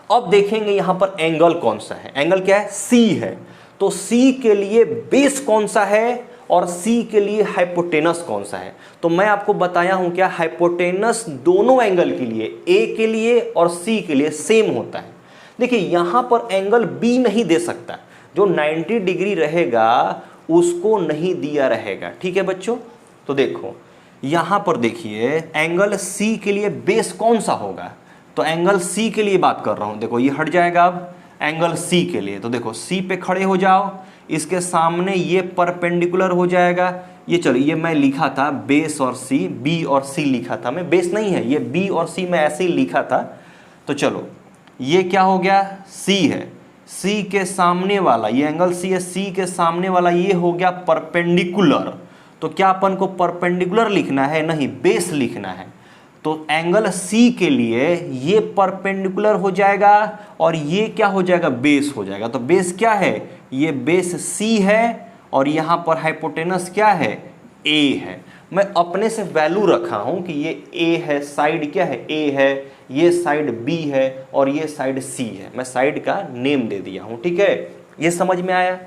अब देखेंगे यहां पर एंगल कौन सा है, एंगल क्या है, C है। तो C के लिए बेस कौन सा है और C के लिए हाइपोटेनस कौन सा है। तो मैं आपको बताया हूं क्या, हाइपोटेनस दोनों एंगल के लिए, A के लिए और C के लिए सेम होता है। देखिए यहां पर एंगल B नहीं दे सकता, जो 90 डिग्री रहेगा उसको नहीं दिया रहेगा। ठीक है बच्चों। तो देखो यहां पर देखिए, एंगल C के लिए बेस कौन सा होगा, तो एंगल C के लिए बात कर रहा हूं। देखो ये हट जाएगा अब एंगल C के लिए। तो देखो C पे खड़े हो जाओ, इसके सामने ये परपेंडिकुलर हो जाएगा। ये चलो, ये मैं लिखा था बेस और C, B और C लिखा था मैं, बेस नहीं है ये, B और C मैं ऐसे ही लिखा था। तो चलो ये क्या हो गया, C है, C के सामने वाला ये एंगल C है, C के सामने वाला ये हो गया परपेंडिकुलर। तो क्या अपन को परपेंडिकुलर लिखना है, नहीं बेस लिखना है। तो एंगल C के लिए ये परपेंडिकुलर हो जाएगा और ये क्या हो जाएगा, बेस हो जाएगा। तो बेस क्या है, ये बेस C है और यहां पर हाइपोटेनस क्या है, A है। मैं अपने से वैल्यू रखा हूं कि ये A है, साइड क्या है, A है, ये साइड B है और ये साइड C है। मैं साइड का नेम दे दिया हूं। ठीक है, ये समझ में आया।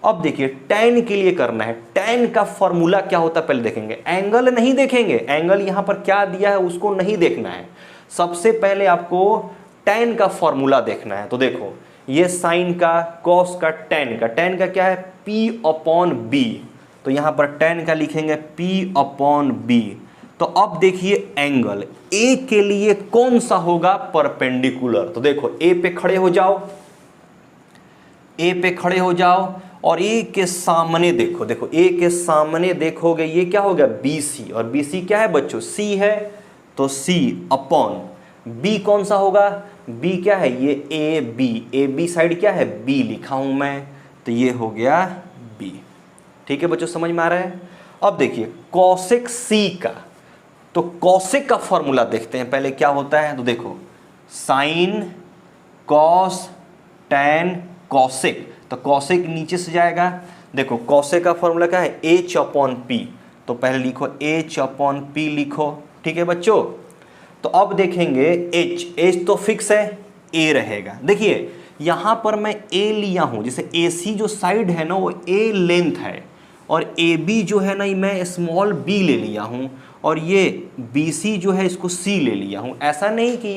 अब देखिए tan के लिए करना है, tan का फॉर्मूला क्या होता है पहले देखेंगे, एंगल नहीं देखेंगे, एंगल यहां पर क्या दिया है उसको नहीं देखना है। सबसे पहले आपको tan का फॉर्मूला देखना है। तो देखो ये साइन का, cos का, tan का क्या है, P/B। तो यहां पर tan का लिखेंगे P/B। तो अब देखिए एंगल A के लिए कौन सा होगा, परपेंडिकुलर। तो देखो A पे खड़े हो जाओ, A पे खड़े हो जाओ और A के सामने देखो, देखो A के सामने देखोगे ये क्या हो गया, BC। और BC क्या है बच्चों, C है। तो C/B कौन सा होगा, B क्या है, ये AB साइड क्या है, B लिखा हूं मैं। तो ये हो गया B। ठीक है बच्चों, समझ में आ रहा है। अब देखिए cosec C का, तो cosec का फॉर्मूला देखते हैं पहले क्या होता है। तो देखो साइन, cos, tan, cosec। तो cosec नीचे से जाएगा। देखो cosec का फॉर्मूला क्या है, H/P। तो पहले लिखो H/P लिखो। ठीक है बच्चों। तो अब देखेंगे H तो फिक्स है, A रहेगा। देखिए यहां पर मैं A लिया हूं, जैसे AC जो साइड है ना वो A लेंथ है और AB जो है ना मैं स्मॉल b ले लिया हूं और ये BC जो है इसको C ले लिया हूं। ऐसा नहीं कि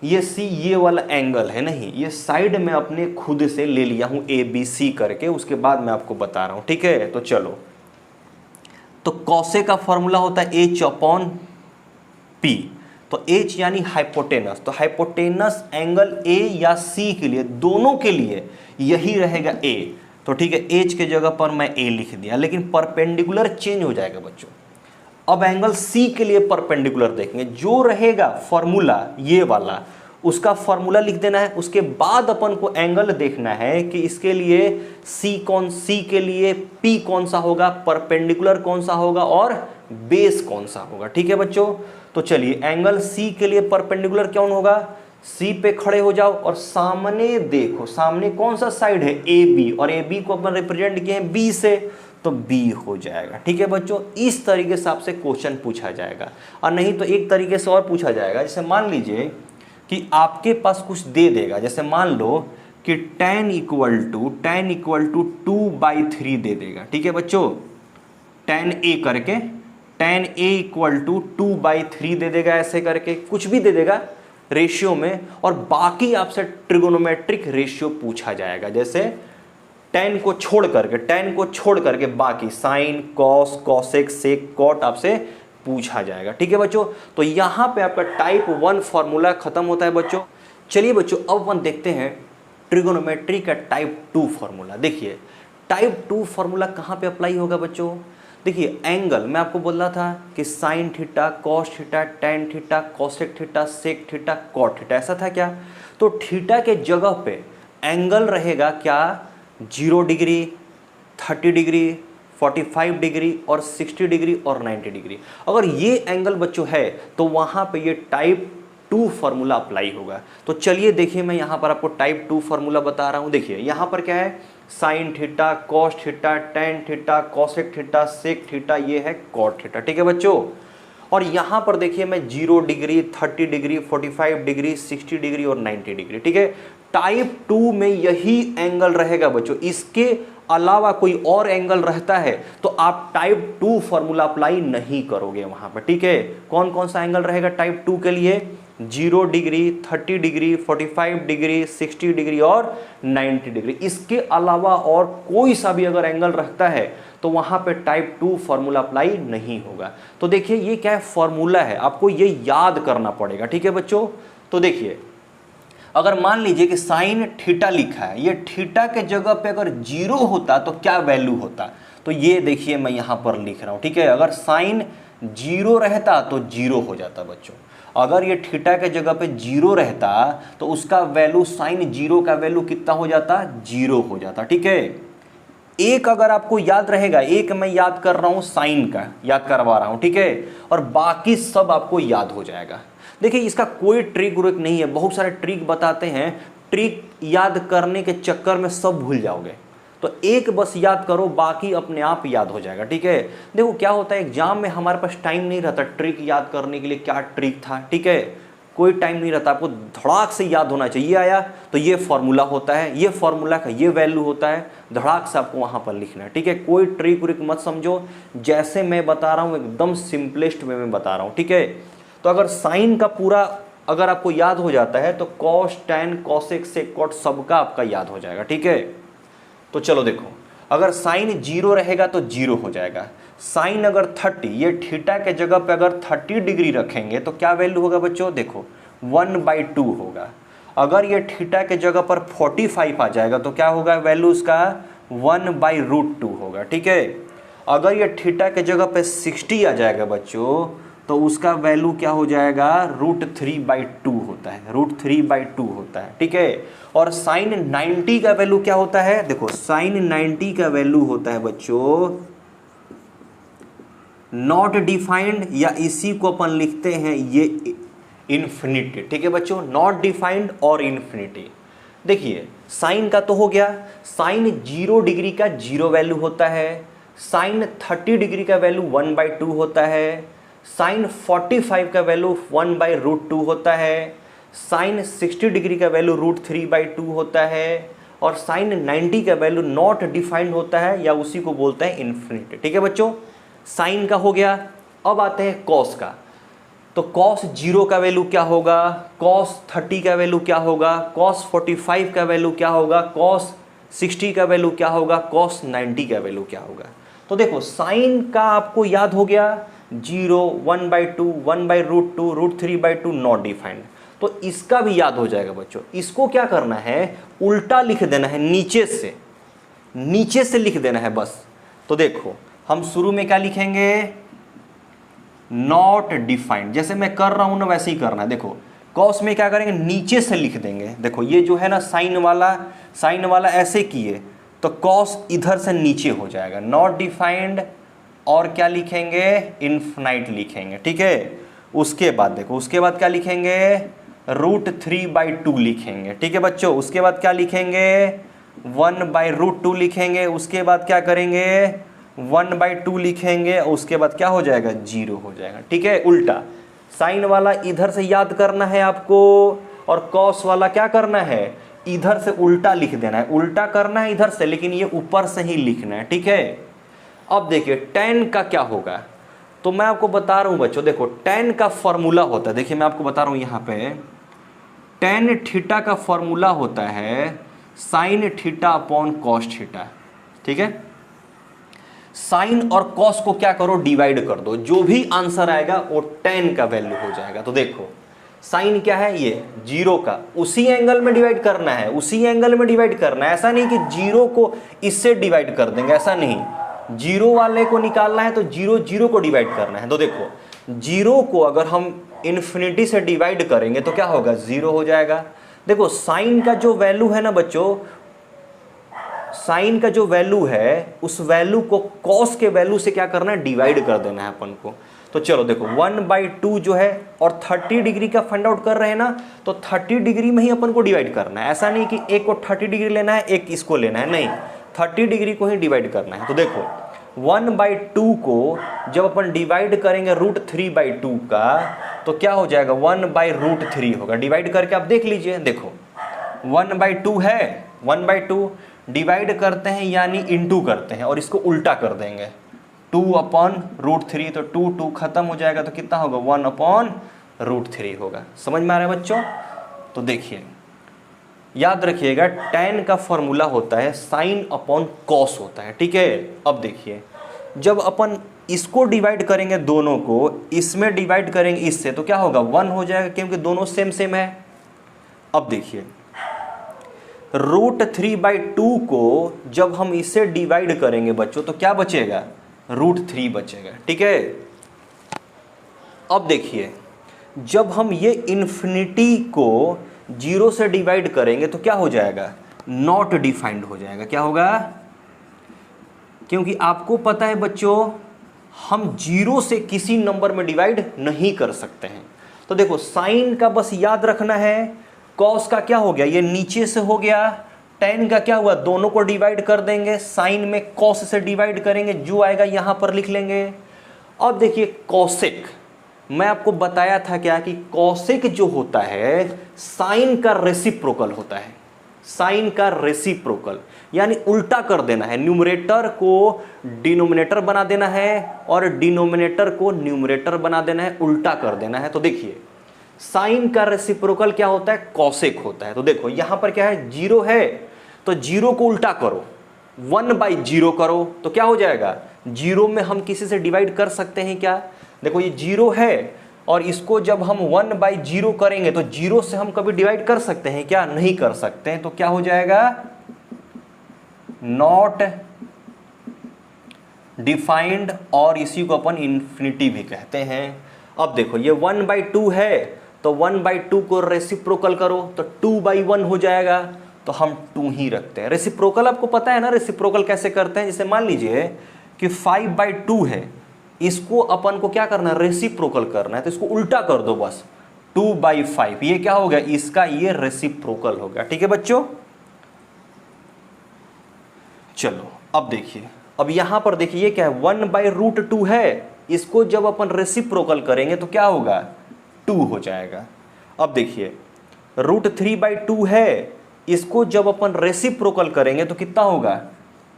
ये C ये वाला एंगल है, नहीं, ये साइड में अपने खुद से ले लिया हूं ABC करके, उसके बाद मैं आपको बता रहा हूं। ठीक है, तो चलो, तो कॉसे का फॉर्मूला होता है H/P। तो H यानी हाइपोटेनस। तो हाइपोटेनस एंगल A या C के लिए, दोनों के लिए यही रहेगा A। तो ठीक है, H के जगह पर मैं A लिख दिया, लेकिन परपेंडिकुलर चेंज हो जाएगा बच्चों। अब एंगल C के लिए परपेंडिकुलर देखेंगे, जो रहेगा फॉर्मूला ये वाला, उसका फॉर्मूला लिख देना है। उसके बाद अपन को एंगल देखना है कि इसके लिए C के लिए P कौन सा होगा, परपेंडिकुलर कौन सा होगा और बेस कौन सा होगा। ठीक है बच्चों। तो चलिए एंगल C के लिए परपेंडिकुलर कौन होगा, C पे खड़े हो जाओ और सामने देखो, सामने कौन सा साइड है, AB, और AB को अपन रिप्रेजेंट किए हैं B से, तो B हो जाएगा। ठीक है बच्चों, इस तरीके से आपसे क्वेश्चन पूछा जाएगा। और नहीं तो एक तरीके से और पूछा जाएगा, जैसे मान लीजिए कि आपके पास कुछ दे देगा, जैसे मान लो कि tan इक्वल टू 2/3 दे देगा। ठीक है बच्चों, tan A करके tan A इक्वल टू 2/3 दे देगा, ऐसे करके कुछ भी दे देगा रेशियो में, और बाकी आपसे ट्रिगोनोमेट्रिक रेशियो पूछा जाएगा। जैसे tan को छोड़ करके बाकी sign, cos, cosec, sec, cot आपसे पूछा जाएगा। ठीक है बच्चों। तो यहां पे आपका टाइप 1 फॉर्मूला खत्म होता है बच्चों। चलिए बच्चों, अब अपन देखते हैं ट्रिगोनोमेट्री का टाइप 2 फॉर्मूला। देखिए टाइप 2 फॉर्मूला कहां पे अप्लाई होगा बच्चों, देखिए एंगल मैं आपको बोल रहा था कि sine theta, cos theta, tan theta, cosec theta, sec theta, cot theta, ऐसा था क्या? तो थीटा के जगह पे एंगल रहेगा क्या? 0 डिग्री, 30 डिग्री, 45 डिग्री और 60 डिग्री और 90 डिग्री। अगर ये एंगल बच्चों है तो वहाँ पे ये टाइप 2 फार्मूला अप्लाई होगा। तो चलिए देखिए मैं यहाँ पर आपको टाइप 2 फार्मूला बता रहा हूँ। देखिए यहाँ पर क्या है? Sine theta, cos theta, tan theta, cosec theta, sec theta, ये है कॉट थीटा। ठीक है बच्चों। और यहाँ पर देखिए मैं 0 डिग्री, 30 डिग्री, 45 डिग्री, 60 डिग्री और 90 डिग्री। ठीक है, टाइप 2 में यही एंगल रहेगा बच्चों। इसके अलावा कोई और एंगल रहता है तो आप टाइप 2 फार्मूला अप्लाई नहीं करोगे वहां पर। ठीक है, कौन कौन सा एंगल रहेगा टाइप 2 के लिए? 0 डिग्री, 30 डिग्री, 45 डिग्री, 60 डिग्री और 90 डिग्री। इसके अलावा और कोई सा भी अगर एंगल रहता है तो वहां पे टाइप 2 फार्मूला अप्लाई नहीं होगा। तो देखिए ये क्या है? फार्मूला है, आपको ये याद करना पड़ेगा। ठीक है बच्चों। तो देखिए अगर मान लीजिए कि साइन थीटा लिखा है, ये थीटा के जगह पे अगर 0 होता तो क्या वैल्यू होता? तो ये देखिए मैं यहां पर लिख रहा हूं। ठीक है, अगर साइन 0 रहता तो 0 हो जाता बच्चों। अगर ये थीटा के जगह पे 0 रहता तो उसका वैल्यू, साइन 0 का वैल्यू कितना हो जाता? 0 हो जाता। ठीक है, एक अगर आपको याद रहेगा, एक मैं याद कर रहा हूं साइन का, याद करवा रहा हूं। ठीक है, और बाकी सब आपको याद हो जाएगा। देखिए इसका कोई ट्रिक व्रिक नहीं है, बहुत सारे ट्रिक बताते हैं, ट्रिक याद करने के चक्कर में सब भूल जाओगे। तो एक बस याद करो, बाकी अपने आप याद हो जाएगा। ठीक है, देखो क्या होता है एग्जाम में हमारे पास टाइम नहीं रहता ट्रिक याद करने के लिए, क्या ट्रिक था। ठीक है, कोई टाइम नहीं रहता, आपको धड़ाक से याद होना चाहिए। ये आया तो ये फॉर्मूला होता है, ये फॉर्मूला का ये वैल्यू होता है, धड़ाक से आपको वहां पर लिखना है। ठीक है, कोई ट्रिक व्रिक मत समझो, जैसे मैं बता रहा हूं एकदम सिंपलेस्ट वे में बता रहा हूं। ठीक है, तो अगर साइन का पूरा अगर आपको याद हो जाता है तो कॉस, टेन, कोसेक, सेक, कॉट सबका आपका याद हो जाएगा। ठीक है, तो चलो देखो, अगर साइन 0 रहेगा तो 0 हो जाएगा। साइन अगर 30, ये थीटा के जगह पे अगर 30 डिग्री रखेंगे तो क्या वैल्यू होगा बच्चों? देखो 1/2 होगा। अगर ये थीटा के जगह पर 45 आ जाएगा तो क्या होगा वैल्यू उसका? 1/√2 होगा। ठीक है, अगर ये थीटा के जगह पे 60 आ जाएगा बच्चों तो उसका वैल्यू क्या हो जाएगा? √3/2 होता है, √3/2 होता है। ठीक है, और साइन 90 का वैल्यू क्या होता है? देखो साइन 90 का वैल्यू होता है बच्चों नॉट डिफाइंड, या इसी को अपन लिखते हैं ये इन्फिनिटी। ठीक है बच्चों, नॉट डिफाइंड और इन्फिनिटी। देखिए साइन का तो हो गया, साइन 0 डिग्री का 0 वैल्यू होता है, साइन 30 डिग्री का वैल्यू 1/2 होता है, साइन 45 का वैल्यू 1/√2 होता है, साइन 60 डिग्री का वैल्यू √3/2 होता है, और साइन 90 का वैल्यू नॉट डिफाइंड होता है, या उसी को बोलते हैं इन्फिनिटी। ठीक है बच्चों, साइन का हो गया। अब आते हैं कॉस का। तो कॉस 0 का वैल्यू क्या होगा? कॉस 30 का वैल्यू क्या होगा? कॉस 45 का वैल्यू क्या होगा? कॉस 60 का वैल्यू क्या होगा? कॉस 90 का वैल्यू क्या होगा? तो देखो साइन का आपको याद हो गया 0, 1/2, 1/√2, √3/2 नॉट डिफाइंड। तो इसका भी याद हो जाएगा बच्चों। इसको क्या करना है? उल्टा लिख देना है, नीचे से लिख देना है बस। तो देखो हम शुरू में क्या लिखेंगे? Not defined. जैसे मैं कर रहा हूं ना वैसे ही करना है। देखो कॉस में क्या करेंगे? नीचे से लिख देंगे। देखो ये जो है ना साइन वाला ऐसे किए तो कॉस इधर से नीचे हो जाएगा, नॉट डिफाइंड, और क्या लिखेंगे? इनफिनाइट लिखेंगे। ठीक है, उसके बाद देखो, उसके बाद क्या लिखेंगे? √3/2 लिखेंगे। ठीक है बच्चों, उसके बाद क्या लिखेंगे? 1/√2 लिखेंगे। उसके बाद क्या करेंगे? 1/2 लिखेंगे। उसके बाद क्या हो जाएगा? 0 हो जाएगा। ठीक है, उल्टा साइन वाला इधर से याद करना है आपको, और कॉस वाला क्या करना है? इधर से उल्टा लिख देना है। उल्टा करना है इधर से, लेकिन ये ऊपर से ही लिखना है। ठीक है, अब देखिए tan का क्या होगा? तो मैं आपको बता रहा हूं बच्चों, देखो tan का फॉर्मूला होता है, देखिए मैं आपको बता रहा हूं यहां पे tan थीटा का फॉर्मूला होता है sine theta upon cos theta. ठीक है, साइन और कॉस को क्या करो? डिवाइड कर दो, जो भी आंसर आएगा वो tan का वैल्यू हो जाएगा। तो देखो साइन क्या है? ये 0 का, उसी एंगल में डिवाइड करना है, उसी एंगल में डिवाइड करना है। ऐसा नहीं कि 0 को इससे डिवाइड कर देंगे, ऐसा नहीं। जीरो वाले को निकालना है तो जीरो जीरो को डिवाइड करना है। तो देखो जीरो को अगर हम इन्फिनिटी से डिवाइड करेंगे तो क्या होगा, जीरो हो जाएगा। देखो साइन का जो वैल्यू है ना बच्चों, साइन का जो वैल्यू है उस वैल्यू को कॉस के वैल्यू से क्या करना है, डिवाइड कर देना है अपन को। तो चलो देखो 1/2 जो है और 30 डिग्री का फाइंड आउट कर रहे हैं ना, तो 30 डिग्री में ही अपन को डिवाइड करना है। ऐसा नहीं कि एक को 30 डिग्री लेना है एक इसको लेना है, नहीं 30 डिग्री को ही डिवाइड करना है। तो देखो 1/2 को जब अपन डिवाइड करेंगे √3/2 का तो क्या हो जाएगा, 1/√3 होगा। डिवाइड करके आप देख लीजिए, देखो 1/2 है, 1/2 डिवाइड करते हैं यानी इंटू करते हैं और इसको उल्टा कर देंगे 2/√3, तो 2 खत्म हो जाएगा तो कितना होगा, 1/√3 होगा। समझ में आ रहा है बच्चों? तो देखिए याद रखिएगा tan का फॉर्मूला होता है sin/cos होता है, ठीक है। अब देखिए जब अपन इसको डिवाइड करेंगे दोनों को, इसमें डिवाइड करेंगे इससे तो क्या होगा, 1 हो जाएगा क्योंकि दोनों सेम सेम है। अब देखिए √3/2 को जब हम इसे डिवाइड करेंगे बच्चों तो क्या बचेगा, √3 बचेगा, ठीक है। अब देखिए जब हम ये इन्फिनिटी को 0 से डिवाइड करेंगे तो क्या हो जाएगा, नॉट डिफाइंड हो जाएगा। क्या होगा, क्योंकि आपको पता है बच्चों हम 0 से किसी नंबर में डिवाइड नहीं कर सकते हैं। तो देखो साइन का बस याद रखना है, कॉस का क्या हो गया, ये नीचे से हो गया, tan का क्या हुआ, दोनों को डिवाइड कर देंगे, साइन में कॉस से डिवाइड करेंगे, जो आएगा यहां पर लिख लेंगे। अब देखिए कॉसेक, मैं आपको बताया था क्या कि कॉसेक जो होता है साइन का रेसिप्रोकल होता है, साइन का रेसिप्रोकल यानी उल्टा कर देना है, न्यूमरेटर को डिनोमिनेटर बना देना है और डिनोमिनेटर को न्यूमरेटर बना देना है, उल्टा कर देना है। तो देखिए साइन का रेसिप्रोकल क्या होता है, कॉसेक होता है। तो देखो यहां पर क्या है, 0 है तो 0 को उल्टा करो, 1/0 करो तो क्या हो जाएगा, 0 में हम किसी से डिवाइड कर सकते हैं क्या, देखो ये 0 है और इसको जब हम 1/0 करेंगे तो 0 से हम कभी डिवाइड कर सकते हैं क्या, नहीं कर सकते हैं। तो क्या हो जाएगा, नॉट डिफाइंड, और इसी को अपन इन्फिनिटी भी कहते हैं। अब देखो ये 1/2 है तो 1/2 को रेसिप्रोकल करो तो 2/1 हो जाएगा, तो हम 2 ही रखते हैं। रेसिप्रोकल आपको पता है ना, रेसिप्रोकल कैसे करते हैं, जैसे मान लीजिए कि 5/2 है, इसको अपन को क्या करना है, रेसिप्रोकल करना है, तो इसको उल्टा कर दो बस, 2/5, ये क्या हो गया, इसका ये रेसिप्रोकल हो गया, ठीक है बच्चों। चलो अब देखिए, अब यहां पर देखिए ये क्या है, 1/√2 है, इसको जब अपन रेसिप्रोकल करेंगे तो क्या होगा, 2 हो जाएगा। अब देखिए √3/2 है, इसको जब अपन रेसिप्रोकल करेंगे तो कितना होगा,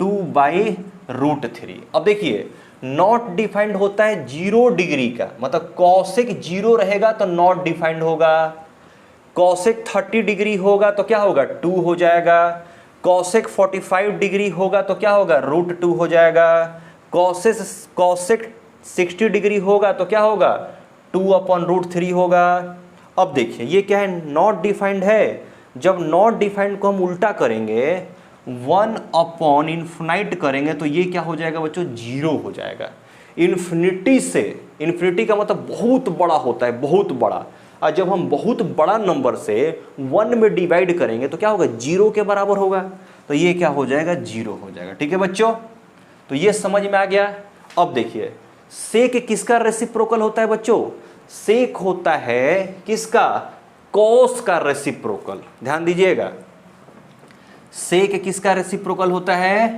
2/√3। अब देखिए नॉट डिफाइंड होता है 0 डिग्री का, मतलब कॉसेक 0 रहेगा तो नॉट डिफाइंड होगा, कॉसेक 30 डिग्री होगा तो क्या होगा, 2 हो जाएगा, कॉसेक 45 डिग्री होगा तो क्या होगा, √2 हो जाएगा, कॉसेक 60 डिग्री होगा तो क्या होगा, 2/√3 होगा। अब देखिए ये क्या है, नॉट डिफाइंड है, जब नॉट डिफाइंड को हम उल्टा करेंगे 1/∞ करेंगे तो ये क्या हो जाएगा बच्चों, 0 हो जाएगा। इन्फिनिटी से, इन्फिनिटी का मतलब बहुत बड़ा होता है, बहुत बड़ा, और जब हम बहुत बड़ा नंबर से 1 में डिवाइड करेंगे तो क्या होगा, 0 के बराबर होगा, तो ये क्या हो जाएगा, 0 हो जाएगा, ठीक है बच्चों। तो ये समझ में आ गया। अब देखिए सेक किसका रेसिप्रोकल होता है बच्चों, सेक होता है किसका, कॉस का रेसिप्रोकल, ध्यान दीजिएगा, सेक किसका रेसिप्रोकल होता है,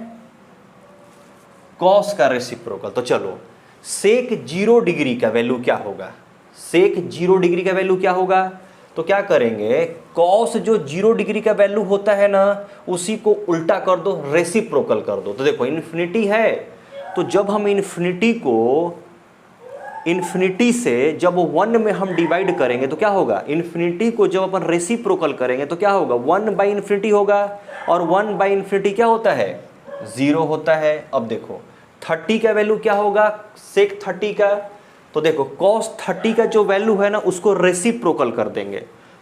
कॉस का रेसिप्रोकल। तो चलो सेक 0 डिग्री का वैल्यू क्या होगा, सेक 0 डिग्री का वैल्यू क्या होगा, तो क्या करेंगे, कॉस जो 0 डिग्री का वैल्यू होता है ना उसी को उल्टा कर दो, रेसिप्रोकल कर दो। तो देखो इन्फिनिटी है, तो जब हम इन्फिनिटी को, इन्फिनिटी से जब 1 में हम डिवाइड करेंगे तो क्या होगा, इन्फिनिटी को जब अपन रेसिप्रोकल करेंगे तो क्या होगा, 1/∞ होगा, और 1/∞ क्या होता है, 0 होता है। अब देखो 30 का वैल्यू क्या होगा, सेक 30 का, तो देखो cos 30 का जो वैल्यू है ना उसको रेसिप्रोकल कर देंगे,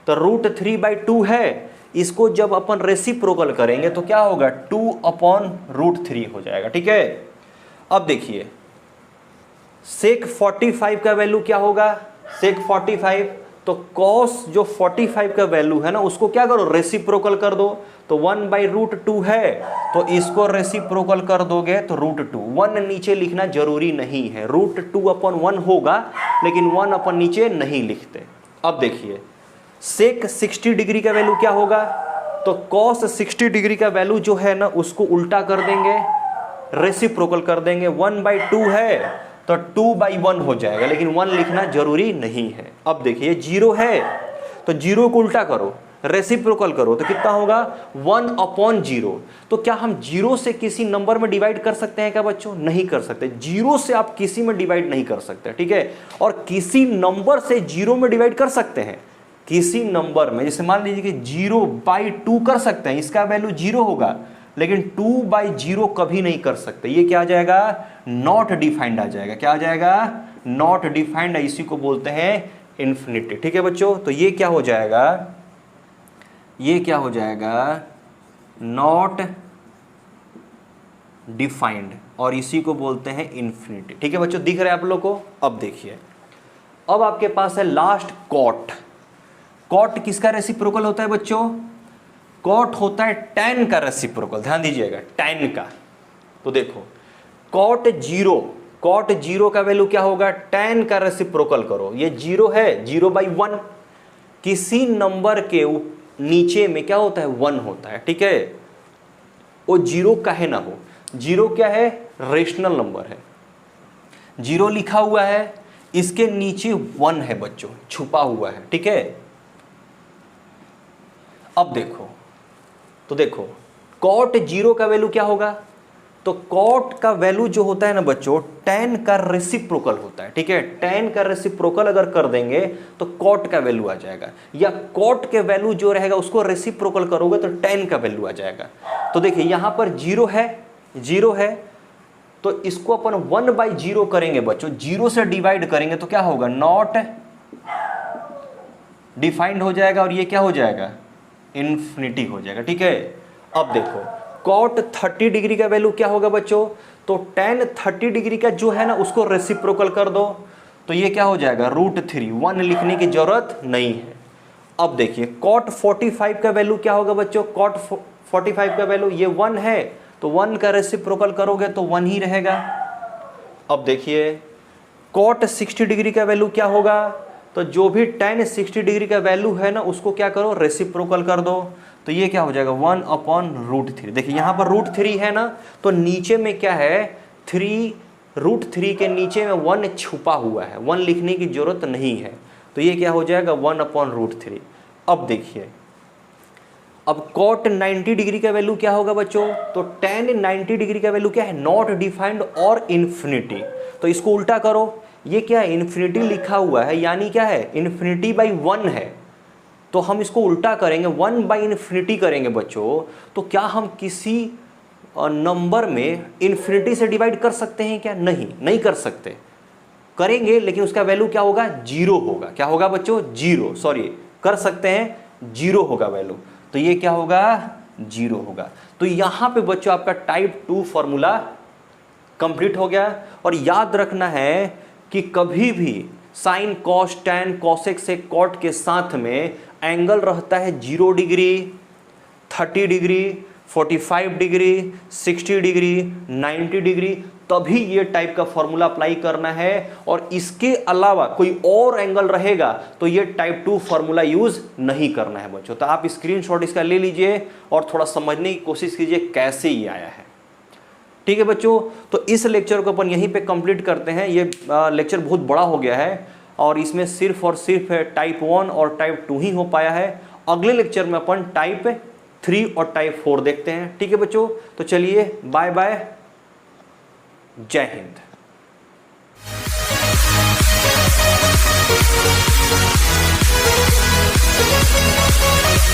तो √3/2 है, इसको जब अपन रेसिप्रोकल करेंगे तो क्या होगा, 2/√3 हो जाएगा, ठीक है। अब देखिए सेक 45 का वैल्यू क्या होगा, सेक 45, तो कॉस जो 45 का वैल्यू है ना उसको क्या करो, रेसिप्रोकल कर दो। तो 1/√2 है, तो इसको रेसिप्रोकल कर दोगे तो √2। 1 नीचे लिखना जरूरी नहीं है, √2/1 होगा, लेकिन 1 अपन नीचे नहीं लिखते। अब देखिए सेक 60 डिग्री का वैल्यू क्या होगा, तो कॉस 60 डिग्री का वैल्यू जो है ना उसको उल्टा कर देंगे, रेसिप्रोकल कर देंगे। 1/2 है तो 2/1 हो जाएगा, लेकिन 1 लिखना जरूरी नहीं है। अब देखिए 0 है तो 0 को उल्टा करो, रेसिप्रोकल करो, तो कितना होगा 1/0। तो क्या हम 0 से किसी नंबर में डिवाइड कर सकते हैं क्या बच्चों, नहीं कर सकते। 0 से आप किसी में डिवाइड नहीं कर सकते, ठीक है। और किसी नंबर से 0 में डिवाइड कर सकते हैं, किसी नंबर में, जैसे मान लीजिए कि 0/2 कर सकते हैं, इसका वैल्यू 0 होगा, लेकिन 2/0 कभी नहीं कर सकते। ये क्या आ जाएगा, नॉट डिफाइंड आ जाएगा। क्या आ जाएगा, नॉट डिफाइंड, इसी को बोलते हैं इन्फिनिटी, ठीक है बच्चों। तो ये क्या हो जाएगा, ये क्या हो जाएगा, नॉट डिफाइंड, और इसी को बोलते हैं इन्फिनिटी, ठीक है बच्चों। दिख रहा है आप लोग को। अब देखिए अब आपके पास है लास्ट कॉट। कॉट किसका रेसिप्रोकल होता है बच्चों, कॉट होता है tan का रेसिप्रोकल, ध्यान दीजिएगा tan का। तो देखो कॉट 0 का वैल्यू क्या होगा, tan का रेसिप्रोकल करो, ये 0 है, 0/1। किसी नंबर के नीचे में क्या होता है, 1 होता है, ठीक है। वो 0 काहे ना हो, 0 क्या है, रेशनल नंबर है, 0 लिखा हुआ है, इसके नीचे 1 है बच्चों, छुपा हुआ है, ठीक है। अब देखो, तो देखो कॉट 0 का वैल्यू क्या होगा, तो कॉट का वैल्यू जो होता है ना बच्चों, tan का रेसिप्रोकल होता है, ठीक है। tan का रेसिप्रोकल अगर कर देंगे तो कॉट का वैल्यू आ जाएगा, या कॉट के वैल्यू जो रहेगा उसको रेसिप्रोकल करोगे तो tan का वैल्यू आ जाएगा। तो देखिए यहां पर 0 है, तो इसको अपन 1/0 करेंगे बच्चों, 0 से डिवाइड करेंगे तो क्या होगा, नॉट डिफाइंड हो जाएगा, और ये क्या हो जाएगा, इन्फिनिटी हो जाएगा, ठीक है। अब देखो कॉट 30 डिग्री का वैल्यू क्या होगा बच्चों, तो tan 30 डिग्री का जो है ना उसको रेसिप्रोकल कर दो, तो ये क्या हो जाएगा, √3। 1 लिखने की जरूरत नहीं है। अब देखिए कॉट 45 का वैल्यू क्या होगा बच्चों, कॉट 45 का वैल्यू ये 1 है, तो 1 का रेसिप्रोकल करोगे तो 1 ही रहेगा। अब देखिए कॉट 60 डिग्री का वैल्यू क्या होगा, तो जो भी tan 60 डिग्री का वैल्यू है ना उसको क्या करो, रेसिप्रोकल कर दो, तो ये क्या हो जाएगा, 1/√3। देखिए यहाँ पर √3 है ना, तो नीचे में क्या है, 3, √3 के नीचे में 1 छुपा हुआ है, 1 लिखने की जरूरत नहीं है, तो ये क्या हो जाएगा, 1/√3। अब देखिए अब कॉट 90 डिग्री का वैल्यू क्या होगा बच्चों, तो tan 90 डिग्री का वैल्यू क्या है, नॉट डिफाइंड और इन्फिनिटी। तो इसको उल्टा करो, ये क्या है, इन्फिनिटी लिखा हुआ है, यानी क्या है, इन्फिनिटी/1 है, तो हम इसको उल्टा करेंगे, 1/∞ करेंगे बच्चों। तो क्या हम किसी नंबर में इन्फिनिटी से डिवाइड कर सकते हैं क्या, नहीं कर सकते। करेंगे लेकिन उसका वैल्यू क्या होगा, 0 होगा। क्या होगा बच्चों, 0, सॉरी कर सकते हैं, 0 होगा वैल्यू, तो ये क्या होगा, 0 होगा। तो यहां पे बच्चों आपका टाइप 2 फॉर्मूला कंप्लीट हो गया। और याद रखना है कि कभी भी साइन, कॉस, टैन, कॉसेक से कॉट के साथ में एंगल रहता है 0 degree, 30 degree, 45 degree, 60 degree, 90 degree, तभी ये टाइप का फॉर्मूला अप्लाई करना है। और इसके अलावा कोई और एंगल रहेगा तो ये टाइप 2 फॉर्मूला यूज नहीं करना है बच्चों। तो आप स्क्रीनशॉट इसका ले लीजिए और थोड़ा समझने की कोशिश कीजिए कैसे ये आया है, ठीक है बच्चों। तो इस लेक्चर को अपन यहीं पे कंप्लीट करते हैं। ये लेक्चर बहुत बड़ा हो गया है और इसमें सिर्फ और सिर्फ टाइप 1 और टाइप 2 ही हो पाया है। अगले लेक्चर में अपन टाइप 3 और टाइप 4 देखते हैं, ठीक है बच्चों। तो चलिए बाय बाय, जय हिंद।